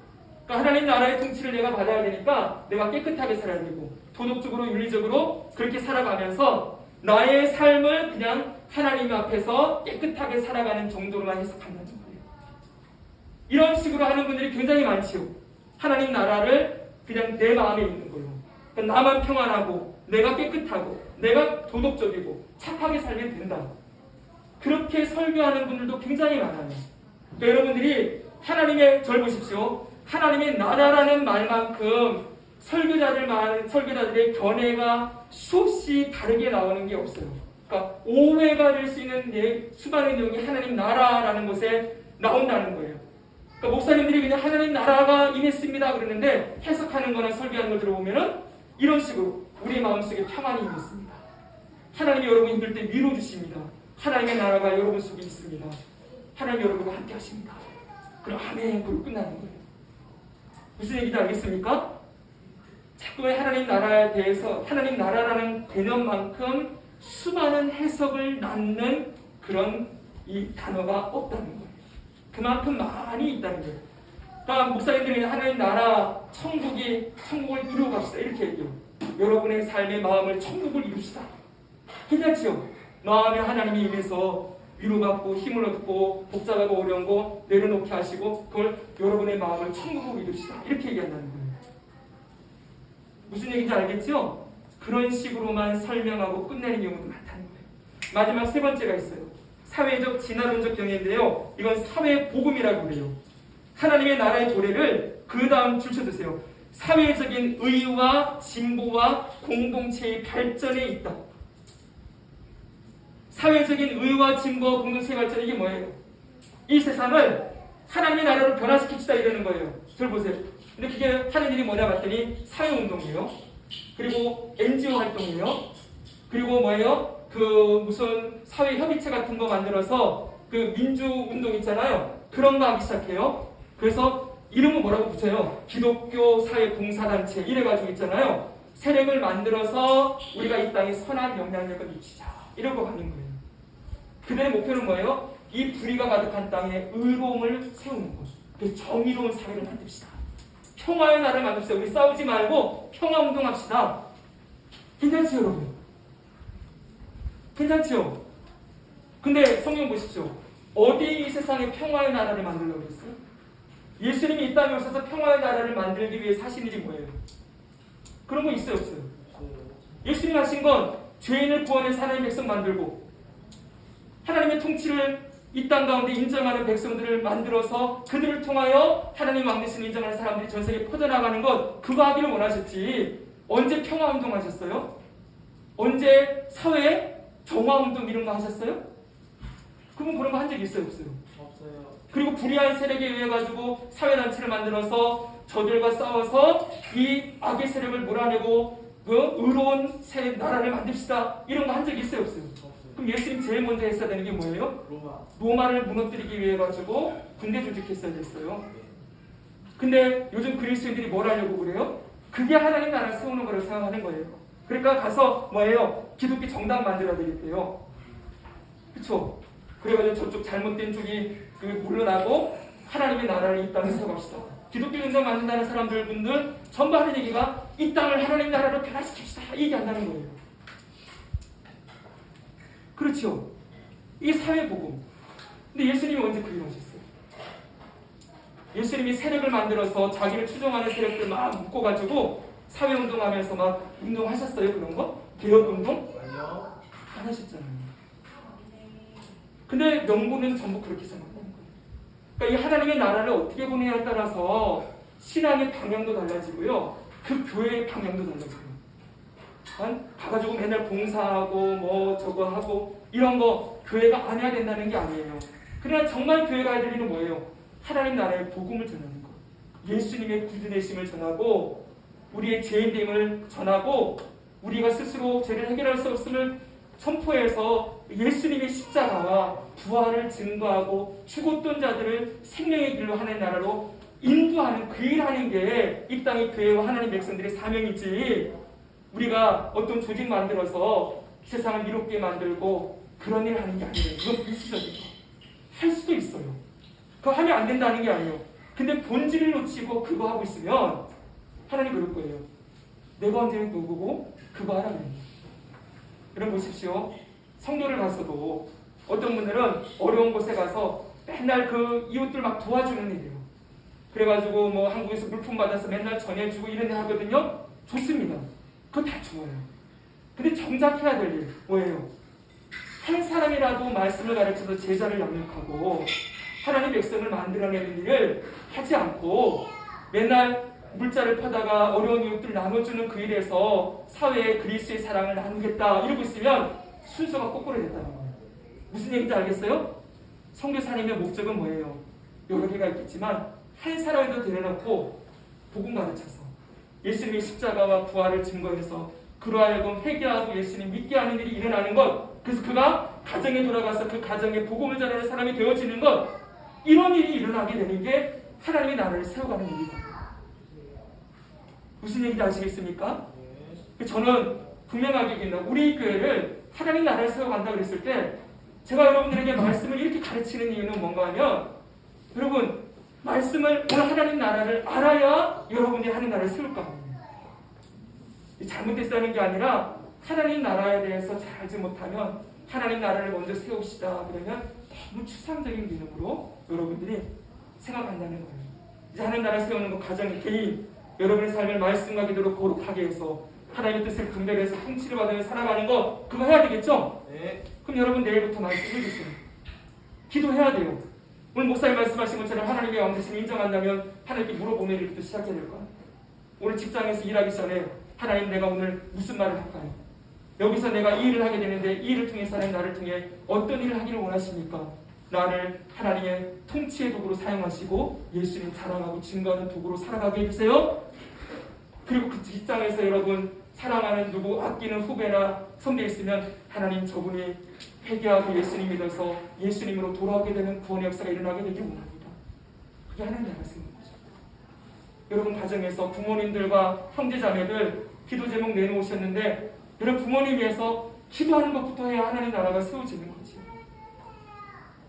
그러니까 하나님 나라의 통치를 내가 받아야 되니까 내가 깨끗하게 살아야 되고 도덕적으로 윤리적으로 그렇게 살아가면서 나의 삶을 그냥 하나님 앞에서 깨끗하게 살아가는 정도로만 해석한다는 거예요. 이런 식으로 하는 분들이 굉장히 많지요. 하나님 나라를 그냥 내 마음에 있는 거예요. 그러니까 나만 평안하고 내가 깨끗하고 내가 도덕적이고 착하게 살면 된다. 그렇게 설교하는 분들도 굉장히 많아요. 그러니까 여러분들이 하나님의, 절 보십시오. 하나님의 나라라는 말만큼 설교자들의 견해가 수없이 다르게 나오는 게 없어요. 그러니까 오해가 될 수 있는 수많은 내용이 하나님 나라라는 것에 나온다는 거예요. 그러니까 목사님들이 그냥 하나님 나라가 임했습니다 그러는데 해석하는 거나 설교하는 걸 들어보면은 이런 식으로 우리 마음속에 평안이 있습니다. 하나님이 여러분 힘들 때 위로 주십니다. 하나님의 나라가 여러분 속에 있습니다. 하나님 여러분과 함께 하십니다. 그럼 아멘 그리고 끝나는 거예요. 무슨 얘기인지 알겠습니까? 자꾸 하나님 나라에 대해서 하나님 나라라는 개념만큼 수많은 해석을 낳는 그런 이 단어가 없다는 거예요. 그만큼 많이 있다는 거예요. 그러니까 목사님들이 하나님 나라 천국을 이루어 갑시다 이렇게 얘기해요. 여러분의 삶의 마음을 천국을 이룹시다. 괜찮지요? 마음에 하나님이 임해서 위로받고 힘을 얻고 복잡하고 어려운 거 내려놓게 하시고 그걸 여러분의 마음을 천국으로 이룹시다. 이렇게 얘기한다는 거예요. 무슨 얘기인지 알겠죠? 그런 식으로만 설명하고 끝내는 경우도 많다는 거예요. 마지막 세 번째가 있어요. 사회적 진화론적 경향인데요. 이건 사회복음이라고 그래요. 하나님의 나라의 도래를 그 다음 줄쳐주세요. 사회적인 의와 진보와 공동체의 발전에 있다. 사회적인 의와 진보 공동체 발전 이게 뭐예요? 이 세상을 하나님의 나라로 변화시킵시다 이러는 거예요. 들 보세요. 근데 그게 하는 일이 뭐냐 봤더니 사회운동이에요. 그리고 NGO 활동이에요. 그리고 뭐예요? 그 무슨 사회협의체 같은 거 만들어서 그 민주운동 있잖아요. 그런 거 하기 시작해요. 그래서 이름은 뭐라고 붙여요? 기독교 사회봉사단체 이래가지고 있잖아요. 세력을 만들어서 우리가 이 땅에 선한 영향력을 미치자 이러고 가는 거예요. 그들의 목표는 뭐예요? 이 불의가 가득한 땅에 의로움을 세우는 것. 그래서 정의로운 사회를 만듭시다. 평화의 나라를 만듭시다. 우리 싸우지 말고 평화운동합시다. 괜찮지 여러분? 괜찮죠? 근데 성경 보십시오. 어디 이 세상에 평화의 나라를 만들려고 했어요? 예수님이 이 땅에 오셔서 평화의 나라를 만들기 위해 하신 일이 뭐예요? 그런 거 있어요 없어요? 예수님이 하신 건 죄인을 구원해서 하나님의 백성 만들고 하나님의 통치를 이 땅 가운데 인정하는 백성들을 만들어서 그들을 통하여 하나님 왕되신 인정하는 사람들이 전 세계에 퍼져나가는 것 그거 하기를 원하셨지. 언제 평화운동 하셨어요? 언제 사회 정화운동 이런 거 하셨어요? 그분 그런 거 한 적 있어요 없어요? 없어요. 그리고 불의한 세력에 의해 가지고 사회단체를 만들어서 저들과 싸워서 이 악의 세력을 몰아내고 그 의로운 새 나라를 만듭시다 이런 거 한 적 있어요 없어요? 그럼 예수님 제일 먼저 했어야 되는 게 뭐예요? 로마를 무너뜨리기 위해 가지고 군대 조직했어야 됐어요. 근데 요즘 그리스도인들이 뭘 하려고 그래요? 그게 하나님 나라를 세우는 거라고 생각하는 거예요. 그러니까 가서 뭐예요? 기독교 정당 만들어야 되겠대요. 그쵸? 그래가지고 저쪽 잘못된 쪽이 그 물러나고 하나님의 나라를 이 땅에 세워갑시다. 기독교 정당 만든다는 사람들 전부 하는 얘기가 이 땅을 하나님 나라로 변화시킵시다 얘기한다는 거예요. 그렇죠? 이 사회복음. 근데 예수님이 언제 그 일을 하셨어요? 예수님이 세력을 만들어서 자기를 추종하는 세력들 막 묶어가지고 사회운동하면서 막 운동하셨어요? 그런 거? 개혁운동? 아니요. 안 하셨잖아요. 근데 명분은 전부 그렇게 생각하는 거예요. 그러니까 이 하나님의 나라를 어떻게 보느냐에 따라서 신앙의 방향도 달라지고요. 그 교회의 방향도 달라져요. 가가지고 맨날 봉사하고 뭐 저거 하고 이런 거 교회가 안 해야 된다는 게 아니에요. 그러나 정말 교회가 해야 될 일은 뭐예요? 하나님 나라의 복음을 전하는 거. 예수님의 구주되심을 전하고 우리의 죄인됨을 전하고 우리가 스스로 죄를 해결할 수 없음을 선포해서 예수님의 십자가와 부활을 증거하고 죽었던 자들을 생명의 길로 하는 나라로 인도하는 그 일하는 게 이 땅의 교회와 하나님 백성들의 사명이지 우리가 어떤 조직 만들어서 세상을 이롭게 만들고 그런 일을 하는 게 아니에요. 그건 필수적인 거. 할 수도 있어요. 그거 하면 안 된다는 게 아니에요. 근데 본질을 놓치고 그거 하고 있으면 하나님 그럴 거예요. 내가 언제 누구고 그거 하라 그래요. 여러분 보십시오. 성도를 가서도 어떤 분들은 어려운 곳에 가서 맨날 그 이웃들 막 도와주는 일이에요. 그래가지고 뭐 한국에서 물품 받아서 맨날 전해주고 이런 일 하거든요. 좋습니다. 그거 다 좋아요. 근데 정작 해야 될 일 뭐예요? 한 사람이라도 말씀을 가르쳐서 제자를 양육하고 하나님 백성을 만들어내는 일을 하지 않고 맨날 물자를 퍼다가 어려운 이웃들 나눠주는 그 일에서 사회에 그리스도의 사랑을 나누겠다 이러고 있으면 순서가 거꾸로 됐다는 거예요. 무슨 얘기인지 알겠어요? 선교사님의 목적은 뭐예요? 여러 개가 있겠지만 한 사람에도 데려놓고 복음 가르쳐서 예수님의 십자가와 부활을 증거해서 그로 하여금 회개하고 예수님 믿게 하는 일이 일어나는 것, 그래서 그가 가정에 돌아가서 그 가정에 복음을 전하는 사람이 되어지는 것, 이런 일이 일어나게 되는 게 하나님의 나라를 세워가는 일이다. 무슨 얘기인지 아시겠습니까? 저는 분명하게 얘기합니다. 우리 교회를 하나님 나라를 세워간다 그랬을 때 제가 여러분들에게 말씀을 이렇게 가르치는 이유는 뭔가 하면 여러분 말씀을 오늘 하나님 나라를 알아야 여러분들이 하나님 나라를 세울 거 아니에요. 잘못됐다는 게 아니라 하나님 나라에 대해서 잘 알지 못하면 하나님 나라를 먼저 세웁시다 그러면 너무 추상적인 개념으로 여러분들이 생각한다는 거예요. 이제 하나님 나라 세우는 거 가정, 개인, 여러분의 삶을 말씀과 기도로 거룩하게 해서 하나님의 뜻을 분별해서 통치를 받으며 살아가는 거 그거 해야 되겠죠? 네. 그럼 여러분 내일부터 말씀해 주세요. 기도해야 돼요. 오늘 목사님 말씀하신 것처럼 하나님의 왕되심을 인정한다면 하나님께 물어보는 일부터 시작해야 될 거야. 오늘 직장에서 일하기 전에 하나님 내가 오늘 무슨 말을 할까요? 여기서 내가 이 일을 하게 되는데 이 일을 통해서 하나님 나를 통해 어떤 일을 하기를 원하십니까? 나를 하나님의 통치의 도구로 사용하시고 예수님 사랑하고 증거하는 도구로 살아가게 해주세요. 그리고 그 직장에서 여러분 사랑하는 누구 아끼는 후배나 선배 있으면 하나님 저분이 회개하고 예수님 믿어서 예수님으로 돌아오게 되는 구원의 역사가 일어나게 되길 원합니다. 그게 하나님의 말씀인 거죠. 여러분 가정에서 부모님들과 형제자매들 기도 제목 내놓으셨는데 여러분 부모님 위해서 기도하는 것부터 해야 하나님 나라가 세워지는 거지.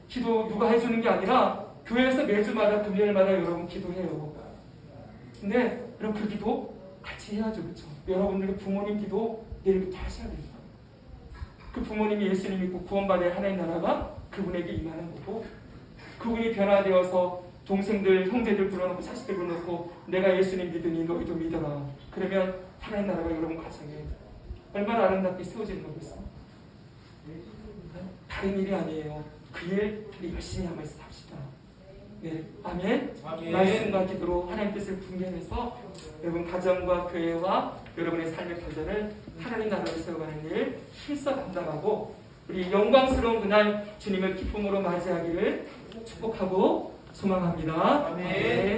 기도 누가 해주는 게 아니라 교회에서 매주마다 금요일마다 여러분 기도해요. 근데 여러분 그 기도 같이 해야죠. 그렇죠? 여러분들의 부모님 기도 내일부터 하셔야 됩니다. 그 부모님이 예수님 믿고 구원받아야 하나님 나라가 그분에게 임하는 거고 그분이 변화되어서 동생들, 형제들 불러놓고 자식들 불러놓고 내가 예수님 믿으니 너희도 믿어라. 그러면 하나님 나라가 여러분 가정에 얼마나 아름답게 세워지는 거겠어? 다른 일이 아니에요. 그 일 열심히 하면서 삽시다. 네, 아멘. 아멘. 말씀과 기도로 하나님 뜻을 분별해서 여러분 가정과 교회와 여러분의 삶의 표전을 하나님 나라를 세워가는 일 힘써 감당하고 우리 영광스러운 그날 주님을 기쁨으로 맞이하기를 축복하고 소망합니다. 아멘.